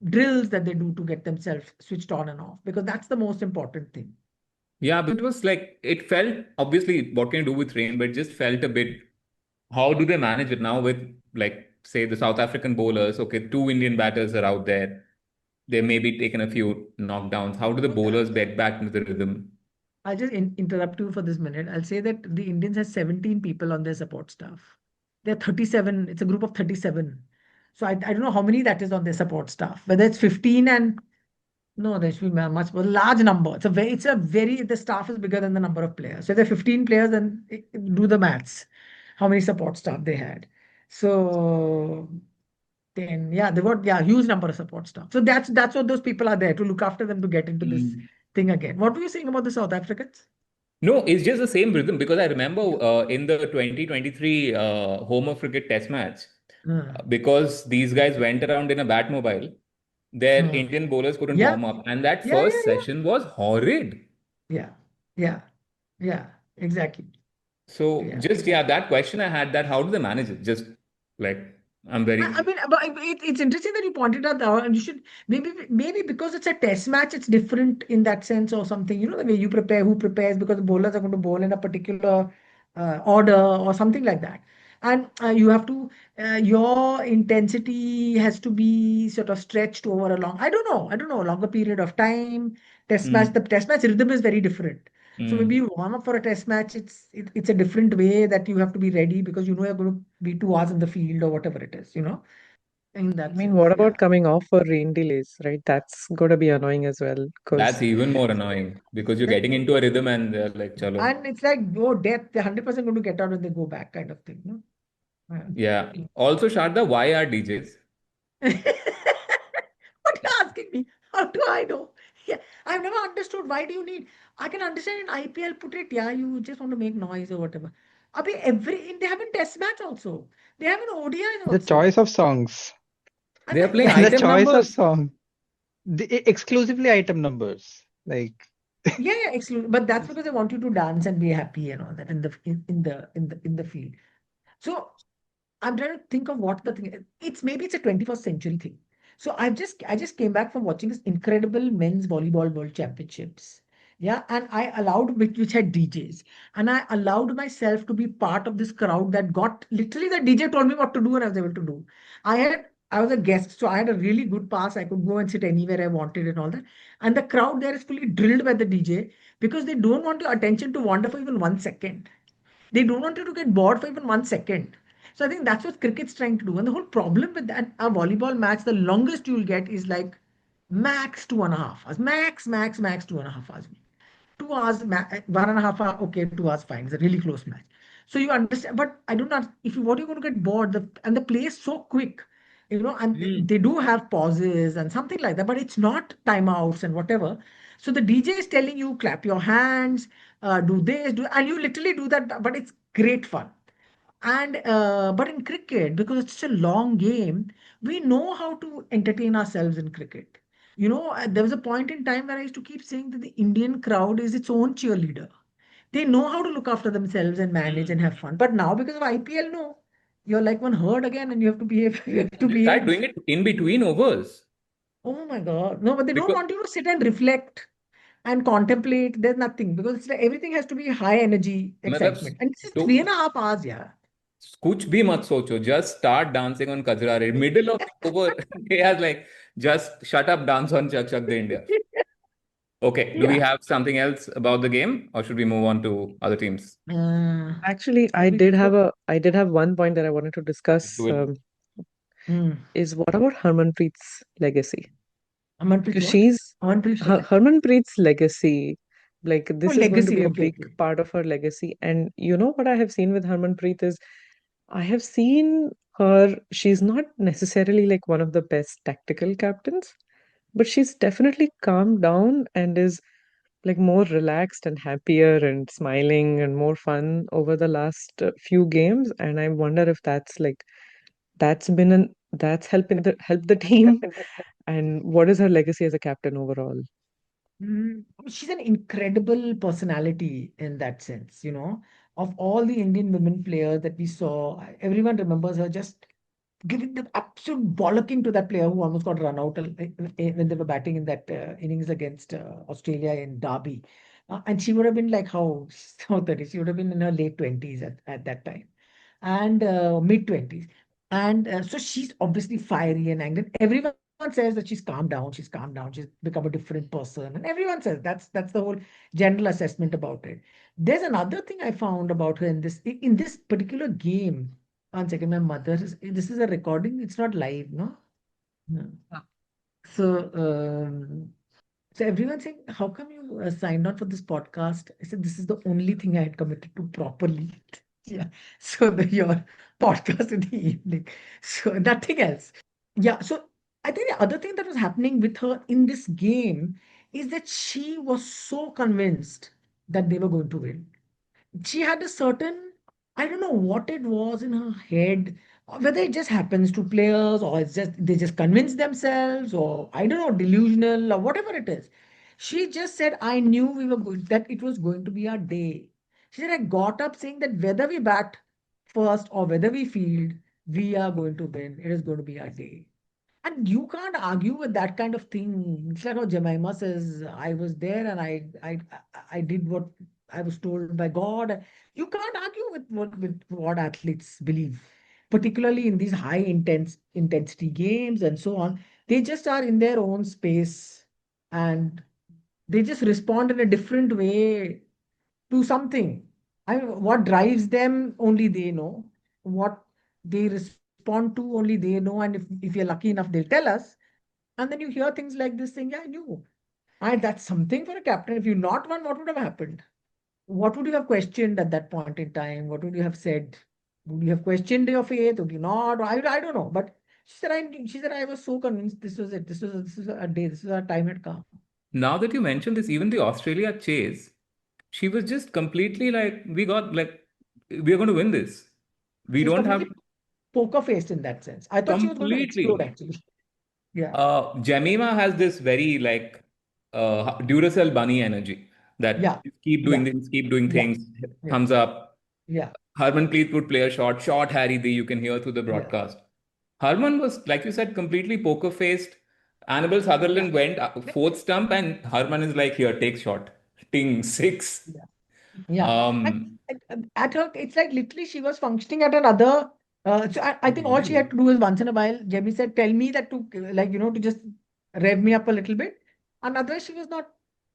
drills that they do to get themselves switched on and off, because that's the most important thing. Yeah, but it was like, it felt, obviously, what can you do with rain, but it just felt a bit, how do they manage it now with, like, say, the South African bowlers? Okay, two Indian batters are out there. They may be taking a few knockdowns. How do the bowlers get back into the rhythm? I'll just interrupt you for this minute. I'll say that the Indians has 17 people on their support staff. They're 37. It's a group of 37. So I don't know how many that is on their support staff. Whether it's 15 and no, there should be much more large number. The staff is bigger than the number of players. So if there are 15 players, then do the maths. How many support staff they had. So then they got huge number of support staff. So that's what those people are there to look after them to get into this thing again. What were you saying about the South Africans? No, it's just the same rhythm, because I remember in the 2023 Home of Cricket Test match, because these guys went around in a Batmobile, their Indian bowlers couldn't warm up, and that first session was horrid. Yeah, exactly. So that question I had, that how do they manage it? Just like, I'm very. I mean, but it's interesting that you pointed out that, and you should maybe because it's a test match, it's different in that sense or something. The way you prepare, who prepares, because the bowlers are going to bowl in a particular order or something like that, and you have to your intensity has to be sort of stretched over I don't know, a longer period of time. The test match rhythm is very different. So maybe you warm up for a test match. It's a different way that you have to be ready, because you're going to be 2 hours in the field or whatever it is. What about coming off for rain delays, right? That's going to be annoying as well. That's even more annoying, because you're getting into a rhythm and they're like, chalo. And it's like, death, they're 100% going to get out when they go back, kind of thing. No? Yeah. Also, Sharda, why are DJs? What are you asking me? How do I know? Yeah, I've never understood why do you need. I can understand in IPL, put it, you just want to make noise or whatever. They have a test match also. They have an ODI also. The choice of songs. They are playing the item choice numbers. Of song. Exclusively item numbers. Like exclusively. But that's because they want you to dance and be happy and all that in the field. So I'm trying to think of what the thing is. Maybe it's a 21st century thing. So I just came back from watching this incredible men's volleyball world championships. Yeah, and I allowed which had DJs, and I allowed myself to be part of this crowd that got literally the DJ told me what to do and I was able to do. I was a guest, so I had a really good pass. I could go and sit anywhere I wanted and all that. And the crowd there is fully drilled by the DJ, because they don't want your attention to wander for even 1 second. They don't want you to get bored for even 1 second. So I think that's what cricket's trying to do. And the whole problem with that, a volleyball match, the longest you'll get is like max 2.5 hours. Max 2.5 hours. 2 hours, 1.5 hour, okay, 2 hours, fine. It's a really close match. So you understand, but I do not, if you, what you're going to get bored, and the play is so quick, and they do have pauses and something like that, but it's not timeouts and whatever. So the DJ is telling you, clap your hands, do this, and you literally do that, but it's great fun. And but in cricket, because it's such a long game, we know how to entertain ourselves in cricket. There was a point in time where I used to keep saying that the Indian crowd is its own cheerleader. They know how to look after themselves and manage and have fun. But now, because of IPL, no, you're like one herd again, and you have to behave. You have to They behave. start doing it in between overs. Oh my God. No, but they don't want you to sit and reflect and contemplate. There's nothing, because it's like everything has to be high energy excitement. And this is 3.5 hours, कुछ भी मत सोचो, just start dancing on Kajrare. Middle of the over, he has like, just shut up, dance on Chak Chak De India. Okay, do we have something else about the game, or should we move on to other teams? Actually, I did have one point that I wanted to discuss. Is what about Harmanpreet's legacy? Because Harmanpreet's legacy, like this is going to be a big part of her legacy. And you know what I have seen with Harmanpreet is, I have seen her, she's not necessarily like one of the best tactical captains, but she's definitely calmed down and is like more relaxed and happier and smiling and more fun over the last few games. And I wonder if that's like that's helped the team. And what is her legacy as a captain overall? She's an incredible personality in that sense, you know. Of all the Indian women players that we saw, everyone remembers her just giving the absolute bollocking to that player who almost got run out when they were batting in that innings against Australia in Derby. And she would have been like how 30? She would have been in her late 20s at that time, and mid 20s. And so she's obviously fiery and angry. Everyone says that she's calmed down, she's become a different person. And everyone says that's the whole general assessment about it. There's another thing I found about her in this particular game. One second, my mother this is a recording, it's not live, no? No. So, so everyone's saying, how come you signed on for this podcast? I said, this is the only thing I had committed to properly. Yeah. So your podcast in the evening. So nothing else. Yeah. So I think the other thing that was happening with her in this game is that she was so convinced that they were going to win. She had a certain, I don't know what it was in her head, or whether it just happens to players, or it's just they just convince themselves, or I don't know, delusional, or whatever it is. She just said, I knew we were good, that it was going to be our day. She said, I got up saying that whether we bat first or whether we field, we are going to win. It is going to be our day. And you can't argue with that kind of thing. It's like how Jemima says, I was there and I did what I was told by God. You can't argue with what athletes believe, particularly in these high intensity games and so on. They just are in their own space, and they just respond in a different way to something. What drives them, only they know. What they respond to, only they know. And if you're lucky enough, they'll tell us. And then you hear things like this saying, yeah, I knew. And that's something for a captain. If you not won, what would have happened? What would you have questioned at that point in time? What would you have said? Would you have questioned your faith? Would you not? I don't know. But she said, I was so convinced this was it. This was a day. This was our time had come. Now that you mentioned this, even the Australia chase, she was just completely like, we're going to win this. We She was don't have completely poker faced in that sense. I thought she was going to explode completely. actually. Yeah. Jemima has this very like Duracell bunny energy that Yeah. keep doing Yeah. things, keep doing Yeah. things, Yeah. thumbs up. Yeah. Harmanpreet would play a shot Harry D, you can hear through the Yeah. broadcast. Harman was, like you said, completely poker faced. Annabelle Sutherland went fourth stump, and Harman is like, here, take shot. Ting, six. Yeah. Yeah. Um, At her, it's like literally she was functioning at another. So I think all she had to do is once in a while, Jemmy said, tell me that to like, to just rev me up a little bit. And otherwise, she was not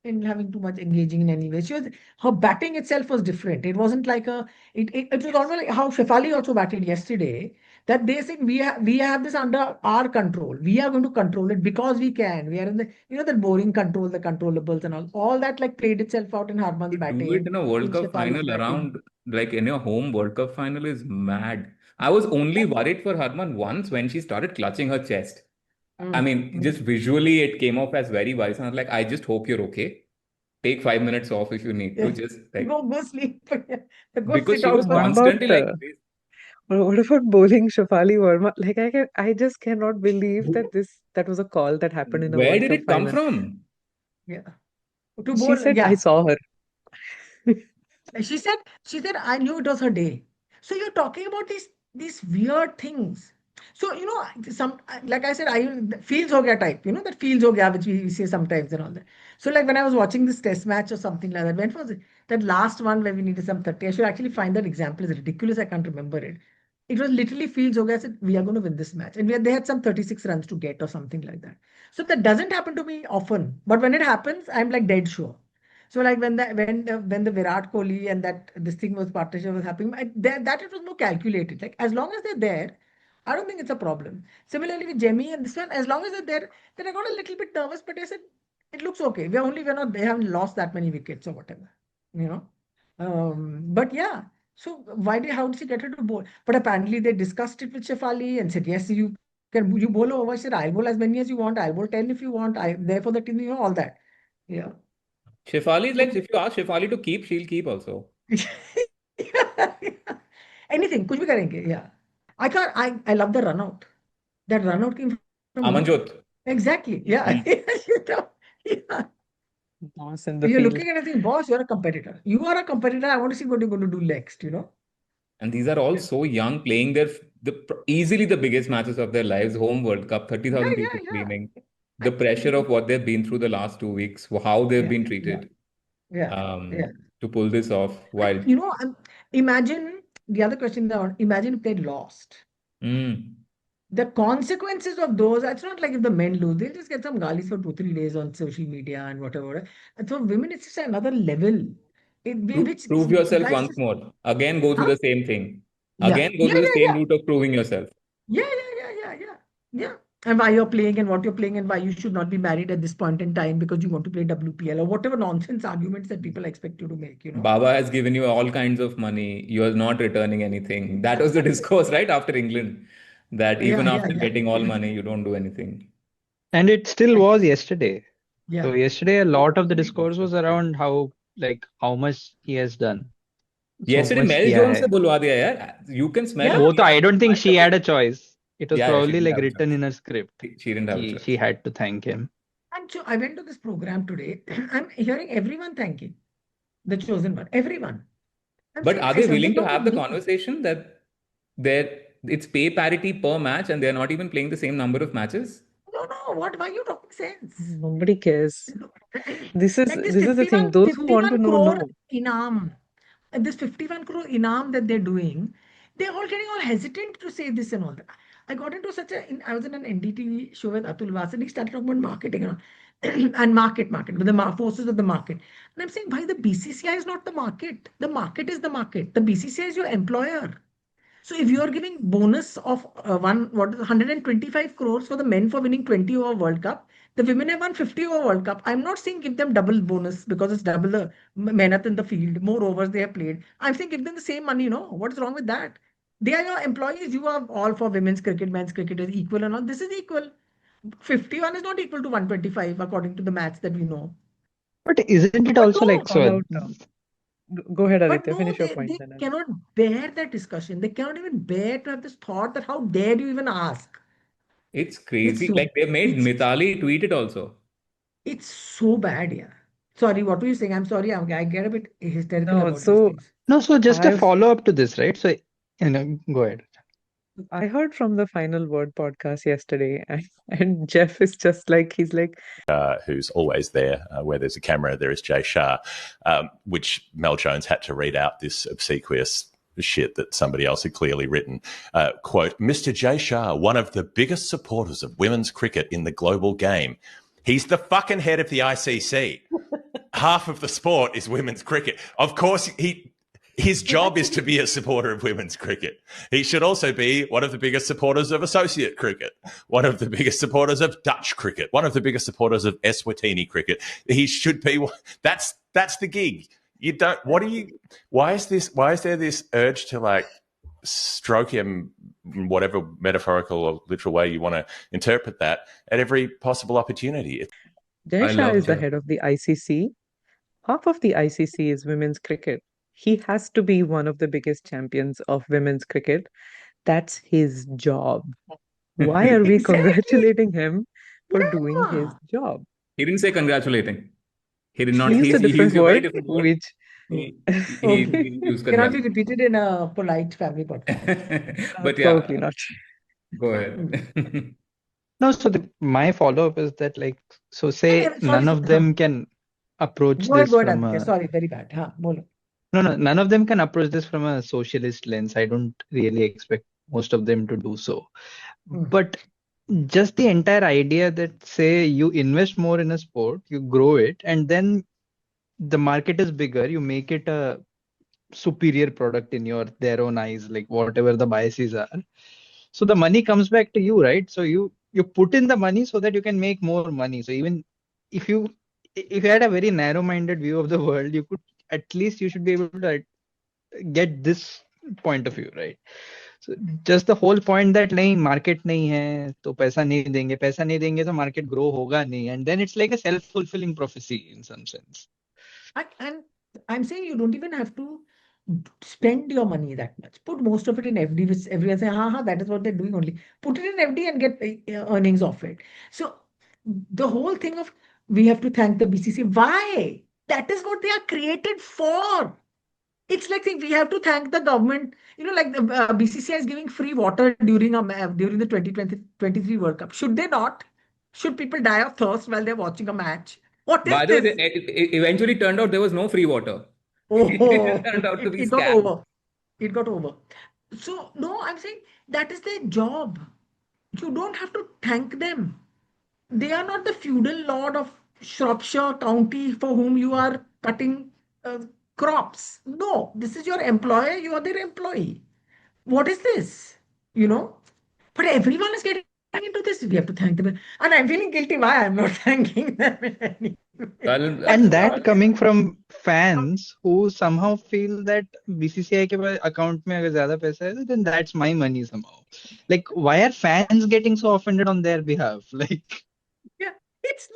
in having too much engaging in any way. Her batting itself was different. It wasn't like it was almost like how Shefali also batted yesterday, that they said we have this under our control. We are going to control it because we can. We are in the boring control, the controllables and all that like played itself out in Harman's to do it batting, in a World in Cup Shefali's final batting. around, like in your home World Cup final is mad. I was only worried for Harman once when she started clutching her chest. I mean, just visually, it came off as very worrisome. I was like, I just hope you're okay. Take 5 minutes off if you need to. Yeah. Just like, Go sleep. Go because sit she out was for What a about constantly like this. what about bowling Shafali Verma? Like I just cannot believe that was a call that happened in a Where World did Cup it come final. from? Yeah. To She bowl, said, I yeah. saw her. She said, I knew it was her day. So you're talking about these weird things. So, some like I said, I feels ho gaya type, that feels ho gaya, which we say sometimes and all that. So, like when I was watching this test match or something like that, when was it? That last one where we needed some 30. I should actually find that example. It's ridiculous. I can't remember it. It was literally feels ho gaya. I said, we are going to win this match. And they had some 36 runs to get or something like that. So that doesn't happen to me often. But when it happens, I'm like dead sure. So like when the Virat Kohli and that this thing was partnership was happening, that it was more calculated. Like as long as they're there, I don't think it's a problem. Similarly with Jemmy and this one, as long as they're there, then I got a little bit nervous, but I said it looks okay. We're not they haven't lost that many wickets or whatever, you know. But yeah. So how did she get her to bowl? But apparently they discussed it with Shefali and said, yes, you bowl over. She said, I'll bowl as many as you want. I'll bowl 10 if you want. I therefore the team, all that. Yeah. Shefali is like, if you ask Shefali to keep, she'll keep also. Anything, कुछ भी करेंगे, yeah. I can't. I love the run out. That run out came from who? Amanjot. Exactly. Yeah. You know, yeah. Boss in the You're field. looking at it saying, boss, you're a competitor. You are a competitor. I want to see what you're going to do next, you know? And these are all so young, playing easily the biggest matches of their lives, home World Cup, 30,000 people screaming. The pressure of what they've been through the last 2 weeks, how they've been treated, Yeah. to pull this off. While You know, imagine the other question down. Imagine if they lost. The consequences of those, it's not like if the men lose, they'll just get some galis for 2, 3 days on social media and whatever. And for women, it's just another level. Which prove yourself guys once just, more. Again, go through the same thing. Yeah. Again, go Yeah, through the yeah, same route of proving yourself. yeah. And why you're playing and what you're playing and why you should not be married at this point in time because you want to play WPL or whatever nonsense arguments that people expect you to make, you know. Baba has given you all kinds of money. You are not returning anything. That was the discourse, right? After England, that even after getting all money, you don't do anything. And it still was yesterday. Yeah. So yesterday, a lot of the discourse was around how much he has done. Yesterday, much Mel किया Jones है. से बुलवा दिया यार. You can smell. वो तो I don't think she had a choice. It was Yeah, she probably didn't like have a written choice. in her script. She didn't have a choice. She had to thank him. And so I went to this program today. I'm hearing everyone thanking the chosen one. Everyone. But are they willing to have the conversation that it's pay parity per match and they're not even playing the same number of matches? No. Why are you talking sense? Nobody cares. This is Like this the thing. Those who want to 51 know, crore know. inam. And this 51 crore inam that they're doing, they're all getting all hesitant to say this and all that. I got into I was in an NDTV show with Atul Vas and he started talking about marketing and market, with the forces of the market. And I'm saying, why the BCCI is not the market? The market is the market. The BCCI is your employer. So if you are giving bonus of 125 crores for the men for winning 20 over World Cup, the women have won 50 over World Cup. I'm not saying give them double bonus because it's double the mehnat in the field, more overs they have played. I'm saying give them the same money, What's wrong with that? They are your employees. You are all for women's cricket, men's cricket is equal and all. This is equal. 51 is not equal to 125 according to the maths that we know. But isn't it also like so? Go ahead, But Aditya. no, Finish your they point. Then cannot bear that discussion. They cannot even bear to have this thought that how dare you even ask? It's crazy. so- Like they made Mithali tweet it also. It's so bad, yeah. Sorry, what were you saying? I'm sorry, I get a bit hysterical No, about these so things. No, so just a I've- follow-up to this, right? So, go ahead. I heard from the Final Word podcast yesterday, and Jeff is just like, he's like, who's always there where there's a camera, there is Jay Shah, which Mel Jones had to read out this obsequious shit that somebody else had clearly written. Quote, Mr. Jay Shah, one of the biggest supporters of women's cricket in the global game. He's the fucking head of the ICC. Half of the sport is women's cricket. Of course, his job is to be a supporter of women's cricket. He should also be one of the biggest supporters of associate cricket, one of the biggest supporters of Dutch cricket, one of the biggest supporters of Eswatini cricket. He should be. That's the gig. You don't. Why is there this urge to like stroke him, whatever metaphorical or literal way you want to interpret that, at every possible opportunity? Jay Shah is the head of the ICC. Half of the ICC is women's cricket. He has to be one of the biggest champions of women's cricket. That's his job. Why are we congratulating him for doing his job? He didn't say congratulating. He did not. He used a different word, different word. which He used Cannot be congratulating. repeated in a polite family podcast. But yeah, probably not. go ahead. No, so my follow-up is that say none of them can approach Go ahead, this from Aditya. Sorry, very bad. Bolo. No, none of them can approach this from a socialist lens. I don't really expect most of them to do so. But just the entire idea that, say, you invest more in a sport, you grow it, and then the market is bigger, you make it a superior product in their own eyes, like whatever the biases are. So the money comes back to you, right? So you put in the money so that you can make more money. So even if you had a very narrow-minded view of the world, you should be able to get this point of view, right? So just the whole point that नहीं market नहीं है तो पैसा नहीं देंगे तो market grow होगा नहीं, and then it's like a self-fulfilling prophecy in some sense. And I'm saying you don't even have to spend your money that much. Put most of it in FD, which everyone say, that is what they're doing only. Put it in FD and get earnings off it. So the whole thing of we have to thank the BCCI. Why? That is what they are created for. It's like we have to thank the government. Like the BCCI is giving free water during the 2023 World Cup. Should they not? Should people die of thirst while they're watching a match? What is By the way, this? it eventually turned out there was no free water. Oh, It turned out to be it got scam. over. It got over. So, no, I'm saying that is their job. You don't have to thank them. They are not the feudal lord of Shropshire County for whom you are cutting uh, crops. No, this is your employer. You are their employee. What is this? You know? But everyone is getting into this. We have to thank them. And I'm feeling guilty why I'm not thanking them in any way. And that coming from fans who somehow feel that BCCI के पास account में अगर ज़्यादा पैसा है, then that's my money somehow. Like, why are fans getting so offended on their behalf? Like, Yeah, it's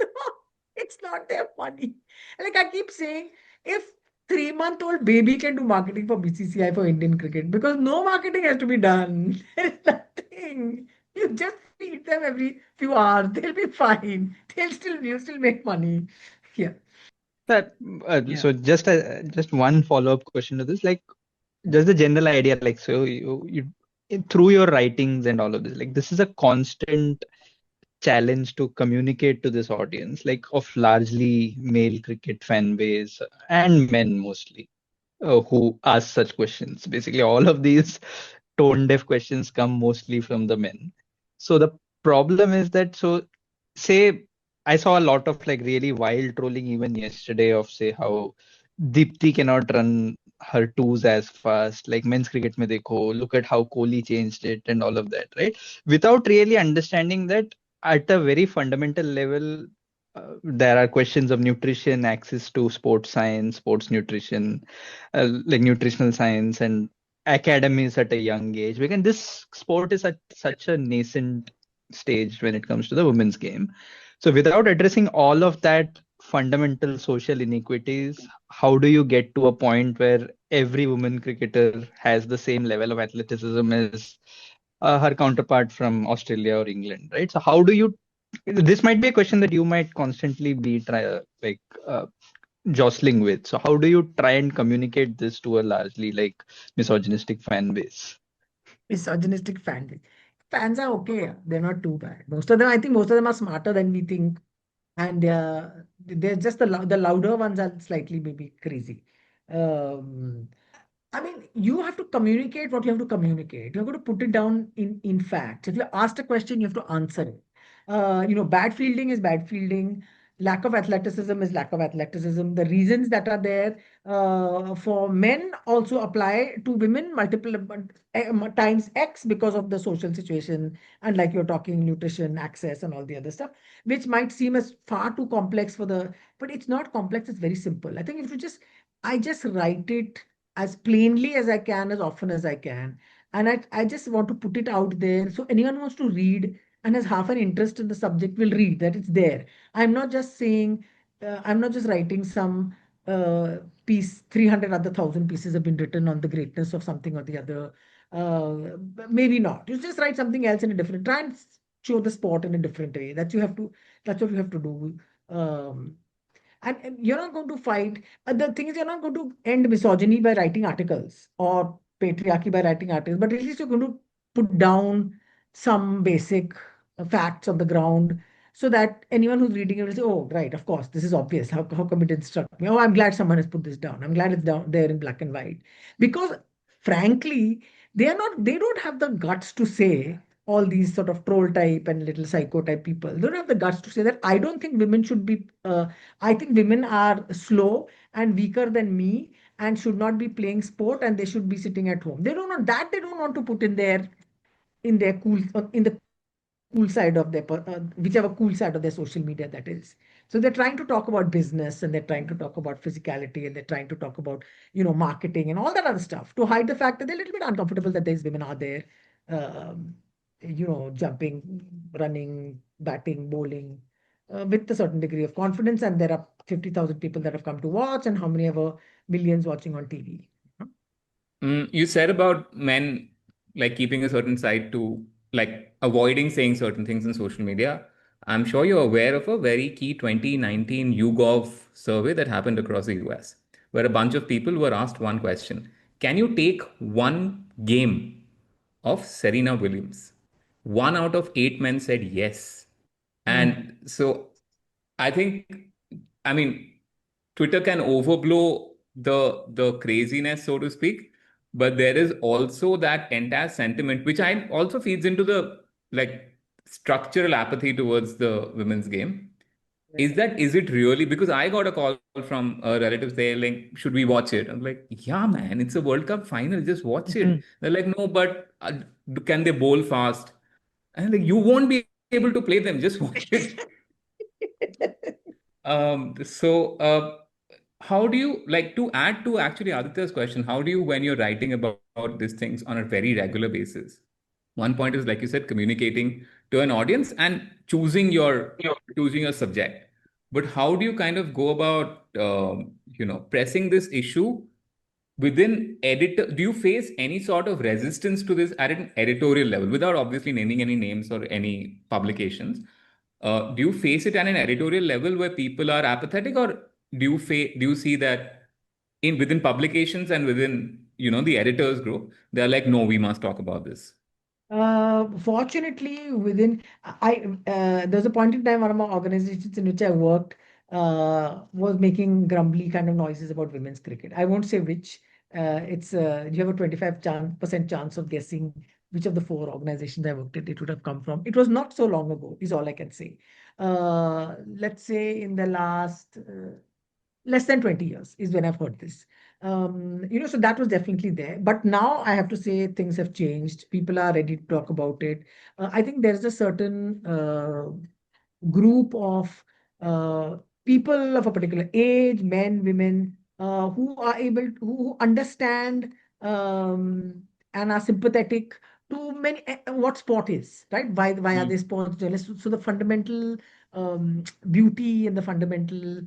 not their money. Like I keep saying, if 3-month-old baby can do marketing for BCCI for Indian cricket, because no marketing has to be done. There's nothing. You just feed them every few hours. They'll be fine. You still make money. Yeah. that. So just one follow-up question to this, like, just the general idea, like, so you through your writings and all of this, like, this is a constant challenge to communicate to this audience, like, of largely male cricket fan base and men mostly, who ask such questions. Basically, all of these tone deaf questions come mostly from the men. So the problem is that, so say, I saw a lot of like really wild trolling even yesterday of, say, how Deepti cannot run her twos as fast, like men's cricket mein dekho, look at how Kohli changed it and all of that, right? Without really understanding that at a very fundamental level, there are questions of nutrition, access to sports science, sports nutrition, like nutritional science, and academies at a young age. Because this sport is at such a nascent stage when it comes to the women's game. So without addressing all of that fundamental social inequities, how do you get to a point where every woman cricketer has the same level of athleticism as her counterpart from Australia or England, right? So how do you? This might be a question that you might constantly be jostling with. So how do you try and communicate this to a largely like misogynistic fan base? Misogynistic fan. Fans are okay. They're not too bad. I think most of them are smarter than we think. And they're just the louder ones are slightly maybe crazy. Um, I mean, you have to communicate what you have to communicate. You're going to put it down in facts. If you're asked a question, you have to answer it. Bad fielding is bad fielding. Lack of athleticism is lack of athleticism. The reasons that are there for men also apply to women multiple times X because of the social situation. And like you're talking nutrition, access, and all the other stuff, which might seem as far too complex but it's not complex. It's very simple. I think if you I just write it as plainly as I can, as often as I can. And I just want to put it out there. So anyone who wants to read and has half an interest in the subject will read that it's there. I'm not just saying, I'm not just writing some piece, 300 other thousand pieces have been written on the greatness of something or the other. Maybe not. You just write something else in a different, try and show the sport in a different way. That's what you have to do. And you're not going to fight. The thing is, you're not going to end misogyny by writing articles or patriarchy by writing articles, but at least you're going to put down some basic facts on the ground so that anyone who's reading it will say, oh, right, of course, this is obvious. How come it didn't struck me? Oh, I'm glad someone has put this down. I'm glad it's down there in black and white. Because frankly, they don't have the guts to say all these sort of troll type and little psycho type people. They don't have the guts to say that I don't think women should be I think women are slow and weaker than me and should not be playing sport and they should be sitting at home. They don't know that they don't want to put in their in the cool side of whichever cool side of their social media that is. So they're trying to talk about business and they're trying to talk about physicality and they're trying to talk about marketing and all that other stuff to hide the fact that they're a little bit uncomfortable that these women are there, um, jumping, running, batting, bowling with a certain degree of confidence. And there are 50,000 people that have come to watch, and how many ever millions watching on TV. You said about men like keeping a certain side to like avoiding saying certain things in social media. I'm sure you're aware of a very key 2019 YouGov survey that happened across the US, where a bunch of people were asked one question: can you take one game of Serena Williams? 1 out of 8 men said yes. And so I think, I mean, Twitter can overblow the craziness, so to speak, but there is also that entire sentiment, which I also feeds into the like structural apathy towards the women's game. Is it really? Because I got a call from a relative saying, like, should we watch it? I'm like, yeah, man, it's a World Cup final, just watch it. They're like, no, but can they bowl fast? And I'm like, you won't be able to play them, just watch it. So, how do you like to add to actually Aditya's question? How do you, when you're writing about these things on a very regular basis? One point is, like you said, communicating to an audience and choosing your subject. But how do you kind of go about, pressing this issue within editor? Do you face any sort of resistance to this at an editorial level, without obviously naming any names or any publications? Do you face it at an editorial level where people are apathetic, or do you see that in within publications and within the editors group, they're like, no, we must talk about this? Fortunately, there's a point in time one of my organizations in which I worked was making grumbly kind of noises about women's cricket. I won't say which. It's You have a 25% chance of guessing which of the four organizations I worked at it would have come from. It was not so long ago, is all I can say. Let's say in the last less than 20 years is when I've heard this. So that was definitely there. But now I have to say things have changed. People are ready to talk about it. I think there's a certain group of people of a particular age, men, women, who understand and are sympathetic to many what sport is, right? Why are they sports journalists? So the fundamental beauty and the fundamental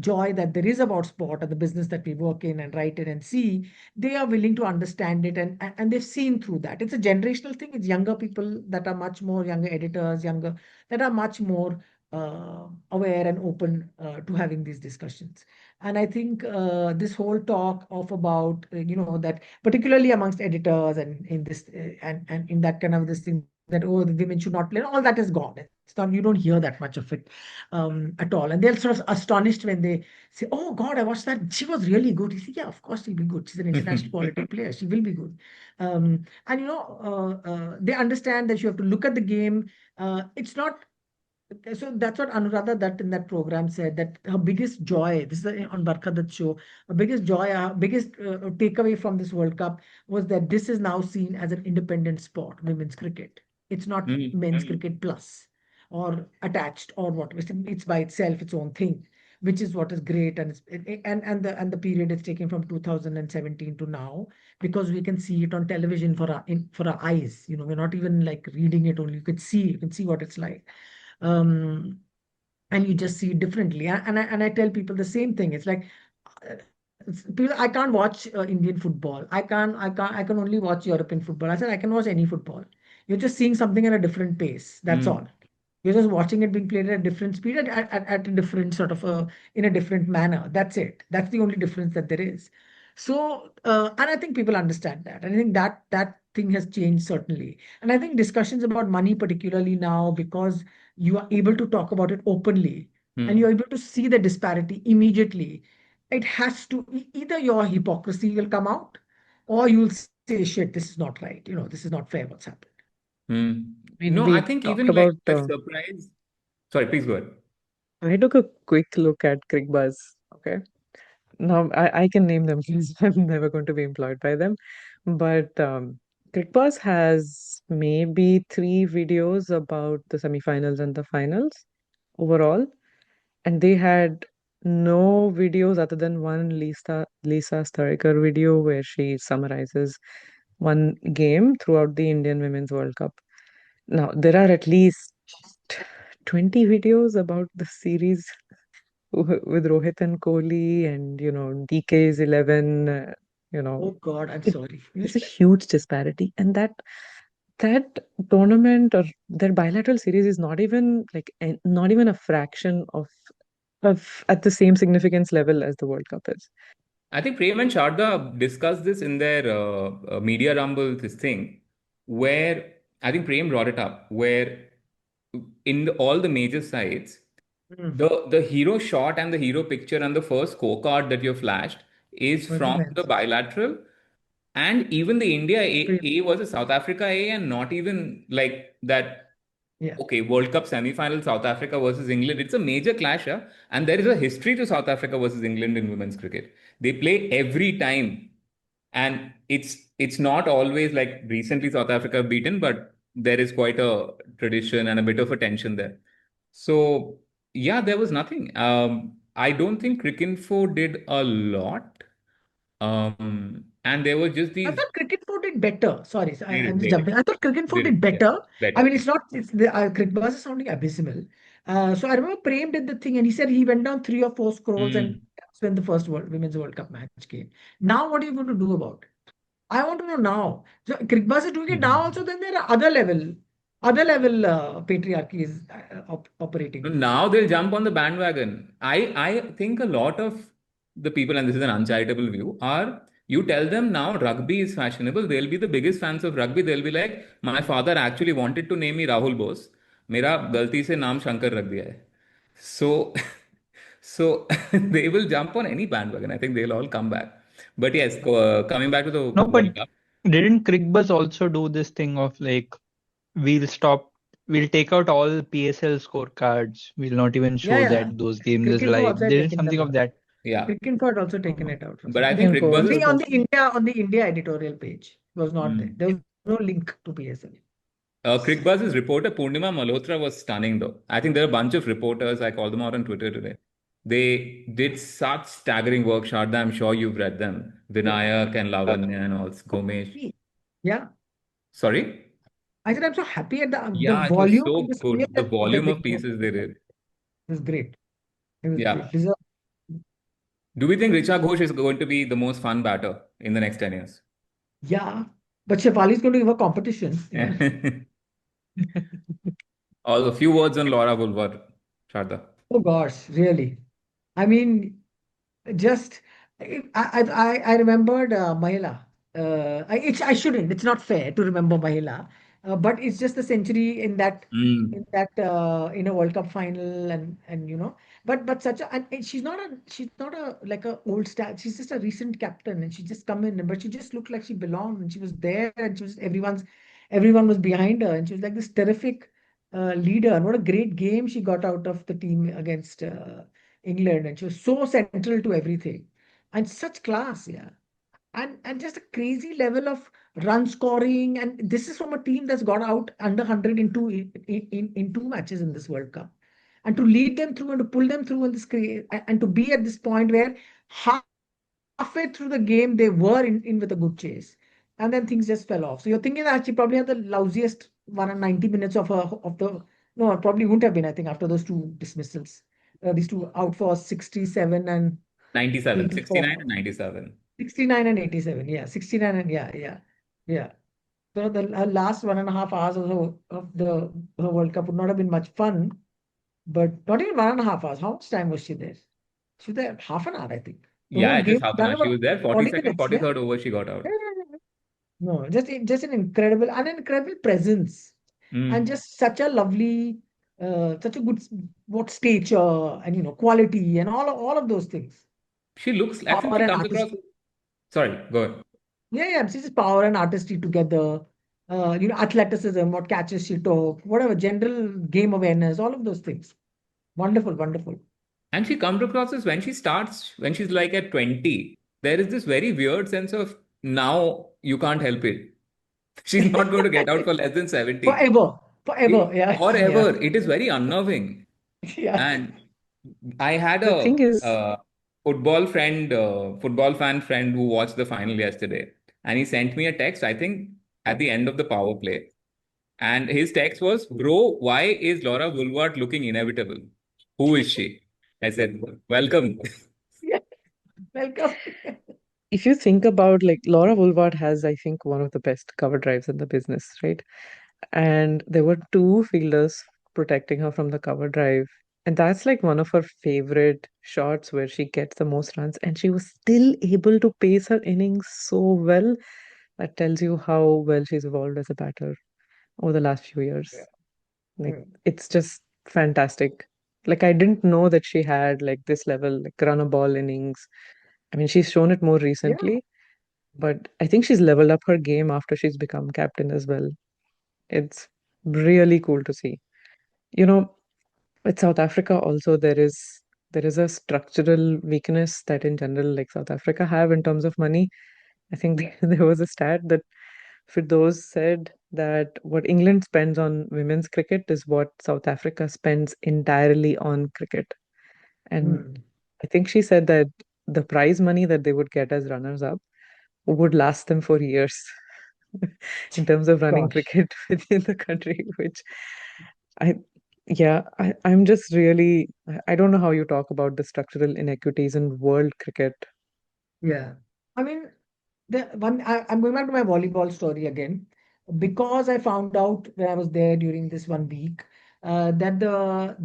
joy that there is about sport and the business that we work in and write in and see, they are willing to understand it, and they've seen through that. It's a generational thing. It's younger people that are much more, younger editors, younger, that are much more aware and open to having these discussions. And I think this whole talk of about that particularly amongst editors and in this and in that kind of this thing that, oh, the women should not play, all that is gone. It's not, you don't hear that much of it at all. And they're sort of astonished when they say, oh God, I watched that, she was really good. You say, yeah, of course she'll be good, she's an international quality player, she will be good. And they understand that you have to look at the game. It's not So that's what Anuradha that in that program said, that her biggest joy, this is on Barkhadat show, her biggest joy, biggest takeaway from this World Cup was that this is now seen as an independent sport, women's cricket. It's not men's cricket plus or attached or what. It's by itself, its own thing, which is what is great. And the period is taken from 2017 to now, because we can see it on television for our eyes. We're not even like reading it only. You can see what it's like. Um, and you just see it differently. And I tell people the same thing. It's like people, I can't watch Indian football. I can only watch European football. I said I can watch any football. You're just seeing something at a different pace. That's all. You're just watching it being played at a different speed, at a different sort of in a different manner. That's it. That's the only difference that there is. So, and I think people understand that. And I think that thing has changed certainly. And I think discussions about money, particularly now, because you are able to talk about it openly and you're able to see the disparity immediately. It has to, either your hypocrisy will come out or you'll say, shit, this is not right. This is not fair what's happened. No, I think even like the surprise. Sorry, please go ahead. I took a quick look at CricBuzz. Okay. Now I can name them because I'm never going to be employed by them. But CricBuzz has maybe 3 videos about the semifinals and the finals overall. And they had no videos other than one Lisa Sturriker video where she summarizes one game throughout the Indian Women's World Cup. Now, there are at least 20 videos about the series with Rohit and Kohli and, DK's 11. You know, Oh God, I'm it, sorry. it's a huge disparity, and that tournament or their bilateral series is not even not even a fraction of at the same significance level as the World Cup is. I think Prem and Sharda discussed this in their media rumble, this thing, where I think Prem brought it up, where in all the major sites, the hero shot and the hero picture and the first scorecard that you flashed is For the from the men's. bilateral, and even the India A, Pre- A versus South Africa A, and not even like that. Yeah. Okay, World Cup semi-final South Africa versus England. It's a major clash, yeah? And there is a history to South Africa versus England in women's cricket. They play every time, and it's not always like recently South Africa have beaten, but there is quite a tradition and a bit of a tension there. So yeah, there was nothing. I don't think Cricinfo did a lot. And there were just I these. thought Cricinfo did better. Sorry, They I'm did, just they did, jumping. I thought Cricinfo they did did, yeah, better. I better. mean, it's the Crickbuzz is sounding abysmal. So I remember Prem did the thing, and he said he went down 3 or 4 scrolls, and that's when the first Women's World Cup match came. Now, what are you going to do about it? I want to know now. So Crickbuzz is doing it now. Also, then there are other level patriarchy is operating. Now they'll jump on the bandwagon. I think a lot of the people, and this is an uncharitable view, are you tell them now rugby is fashionable, they'll be the biggest fans of rugby. They'll be like, my father actually wanted to name me Rahul Bose. मेरा गलती से नाम शंकर रख दिया है. So, so they will jump on any bandwagon. I think they'll all come back. But yes, coming back to the No, but World Cup. didn't Crickbuzz also do this thing of like we'll take out all PSL scorecards. We'll not even show Yeah. that those games is Cricinfo live. also had There is taken something them of out. that. Yeah. Cricinfo had also taken it out. But I think Crickbuzz Only is on the India editorial page was not there. There was no link to PSL. Crickbuzz's reporter Purnima Malhotra was stunning, though. I think there are a bunch of reporters. I called them out on Twitter today. They did such staggering work, Sharda. I'm sure you've read them. Vinayak and Lavanya and all, Gomesh. Yeah. Sorry? I said I'm so happy at the Yeah, it was volume so of the good. space The that volume they of pieces they did. It was great. It was Yeah. great. Deserved. Do we think Richa Ghosh is going to be the most fun batter in the next 10 years? Yeah. But Shefali is going to give a competition. All a few words on Laura Woolworth, Sharda. Oh gosh, really. I mean, just I remembered Mahila. I shouldn't. It's not fair to remember Mahila, but it's just the century in that in a World Cup final and but such a and she's not a like a old star. She's just a recent captain and she just come in but she just looked like she belonged and she was there and she was everyone was behind her and she was like this terrific leader and what a great game she got out of the team against England and she was so central to everything and such class, yeah. And just a crazy level of run scoring and this is from a team that's got out under 100 in 2 matches in this World Cup and to lead them through and to pull them through in this and to be at this point where halfway through the game they were in with a good chase and then things just fell off. So you're thinking that she probably had the lousiest 190 minutes of the no, it probably wouldn't have been, I think, after those 2 dismissals. These two out for 67 and 97, 84. 69 and 97. 69 and 87. Yeah, 69 and yeah. So the last 1.5 hours or so of the World Cup would not have been much fun, but not even 1.5 hours. How much time was she there? She was there half an hour, I think. The Yeah, whole just game half an done hour. She about was there, 40 42nd, minutes. Yeah. 43rd over, she got out. No, just an incredible presence and just such a lovely, such a good stature and quality and all of those things. She looks, I think Power she and comes across. artistry. Sorry, go ahead. Yeah. She's just power and artistry together. Athleticism, what catches she took, whatever, general game awareness, all of those things. Wonderful. And she comes across as when she's like at 20, there is this very weird sense of now you can't help it. She's not going to get out for less than 70. Forever. Yeah. Forever. It is very unnerving. Yeah. And I had The thing is, football fan friend who watched the final yesterday. And he sent me a text, I think, at the end of the power play. And his text was, bro, why is Laura Woolworth looking inevitable? Who is she? I said, welcome. Yeah. Welcome. if you think about like Laura Woolward has, I think, one of the best cover drives in the business, right? And there were two fielders protecting her from the cover drive. And that's like one of her favorite shots where she gets the most runs and she was still able to pace her innings so well. That tells you how well she's evolved as a batter over the last few years. Like it's just fantastic. Like I didn't know that she had like this level, like run a ball innings. I mean, she's shown it more recently, but I think she's leveled up her game after she's become captain as well. It's really cool to see. You know, with South Africa also there is a structural weakness that in general like South Africa have in terms of money. I think there was a stat that Firdaus said that what England spends on women's cricket is what South Africa spends entirely on cricket. And I think she said that the prize money that they would get as runners up would last them for years in terms of running Gosh. cricket within the country, which I, yeah, I'm just really, I don't know how you talk about the structural inequities in world cricket. Yeah. I mean, I'm going back to my volleyball story again because I found out when I was there during this 1 week that the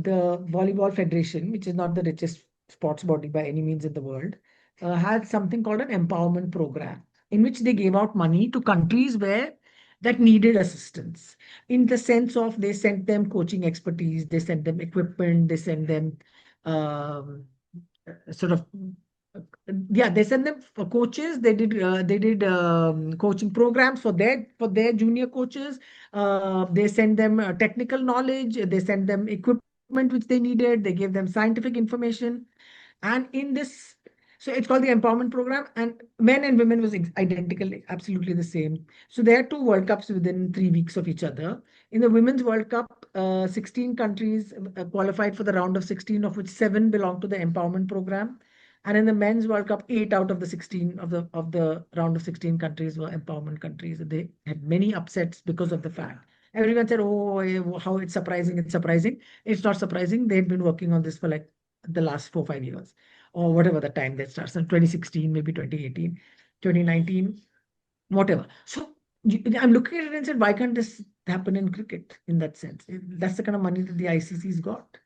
volleyball federation, which is not the richest sports body by any means in the world, had something called an empowerment program in which they gave out money to countries where that needed assistance in the sense of they sent them coaching expertise, they sent them equipment, they sent them um, sort of yeah, they sent them for coaches. They did coaching programs for their junior coaches. They sent them technical knowledge. They sent them equipment which they needed. They gave them scientific information. And in this, so it's called the empowerment program, and men and women was identical, absolutely the same. So there are two World Cups within 3 weeks of each other. In the Women's World Cup, 16 countries qualified for the round of 16, of which seven belong to the empowerment program. And in the Men's World Cup, 8 out of the 16 of the round of 16 countries were empowerment countries. They had many upsets because of the fact. Everyone said, "Oh, how it's surprising! It's surprising." It's not surprising. They've been working on this for like the last 4 5 years or whatever the time that starts in 2016, maybe 2018, 2019, whatever. So I'm looking at it and said, why can't this happen in cricket in that sense? That's the kind of money that the ICC's got.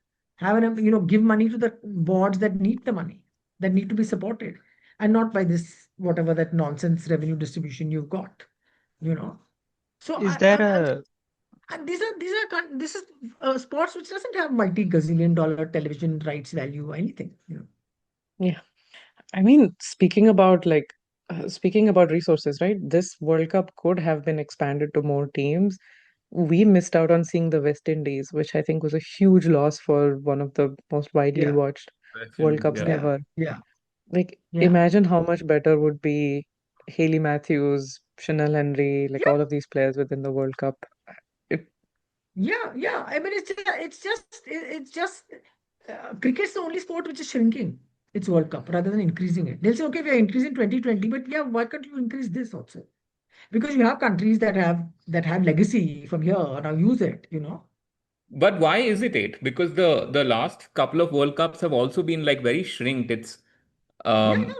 Give money to the boards that need the money, that need to be supported, and not by this whatever that nonsense revenue distribution you've got. So Is there a and this is sports which doesn't have multi-gazillion dollar television rights value or anything. Yeah. I mean, speaking about resources, right? This World Cup could have been expanded to more teams. We missed out on seeing the West Indies, which I think was a huge loss for one of the most widely Yeah. watched World Cups Yeah. ever. Yeah. Like, Yeah. imagine how much better would be Haley Matthews, Chanel Henry, like all of these players within the World Cup. It, Yeah. I mean, it's just cricket's the only sport which is shrinking its World Cup rather than increasing it. They'll say, okay, we are increasing 2020, but yeah, why can't you increase this also? Because you have countries that have legacy from here, now use it. But why is it eight? Because the last couple of World Cups have also been like very shrinked. It's Yeah.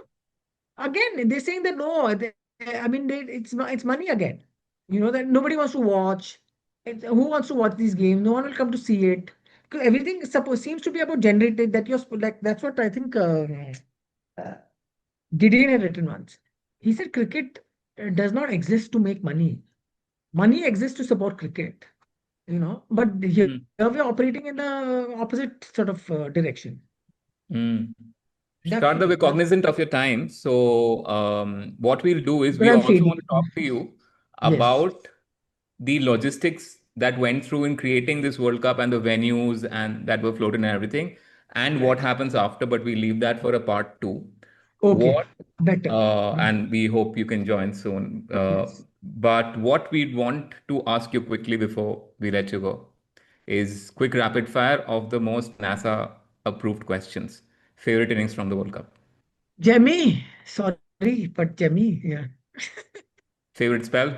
Again, they're saying that no, it's money again. That nobody wants to watch. Who wants to watch these games? No one will come to see it because everything seems to be about generated. That's what I think uh, Gideon had written once. He said cricket does not exist to make money. Money exists to support cricket. But here we're operating in the opposite sort of direction. Mm. That's Sharda, we're that's cognizant of your time. So what we'll do is but we I'm also want fading. to talk to you Yes. about the logistics that went through in creating this World Cup and the venues and that were floated and everything, and what happens after. But we leave that for a part two. Okay. What Better. and we hope you can join soon. Yes. But what we want to ask you quickly before we let you go is quick rapid fire of the most NASA approved questions. Favorite innings from the World Cup. Jemmy. Sorry, but Jemmy. Yeah. Favorite spell.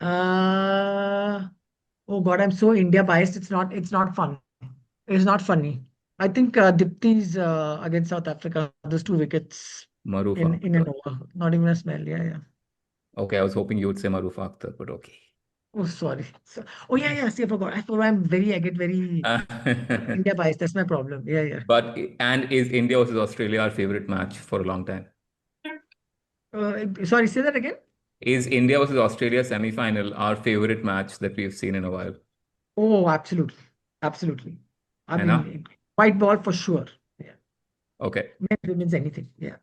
Oh God, I'm so India biased. It's not fun. It's not funny. I think Dipti's against South Africa, those 2 wickets Marufa in an Akhtar. over. Not even a smell. Yeah. Okay, I was hoping you would say Marufa Akhtar, but okay. Oh, sorry. Oh, yeah. See, I forgot. I get very India biased. That's my problem. Yeah. But is India versus Australia our favorite match for a long time? Sorry, say that again. Is India versus Australia semi-final our favorite match that we've seen in a while? Oh, absolutely. I Anna? mean, white ball for sure. Yeah. Okay. Men, women's, anything. Yeah.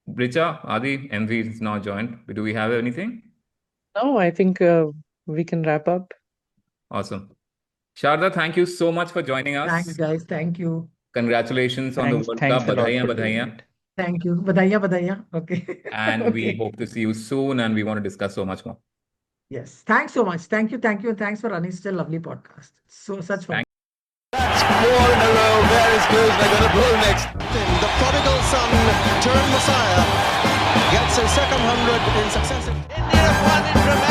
Richa, Adi, MV is now joined. Do we have anything? No, I think we can wrap up. Awesome. Sharda, thank you so much for joining us. Thanks, guys. Thank you. Congratulations on the World Cup. Thanks a lot Badhaiyan, for doing badhaiyan. it. Thank you. Badaiya. Okay. And we Okay. hope to see you soon, and we want to discuss so much more. Yes. Thanks so much. Thank you. And thanks for running such a lovely podcast. Such fun. That's 4 in a row. There is good. They're going to blow next. The prodigal son turned Messiah gets a second 100 in successive. India have won in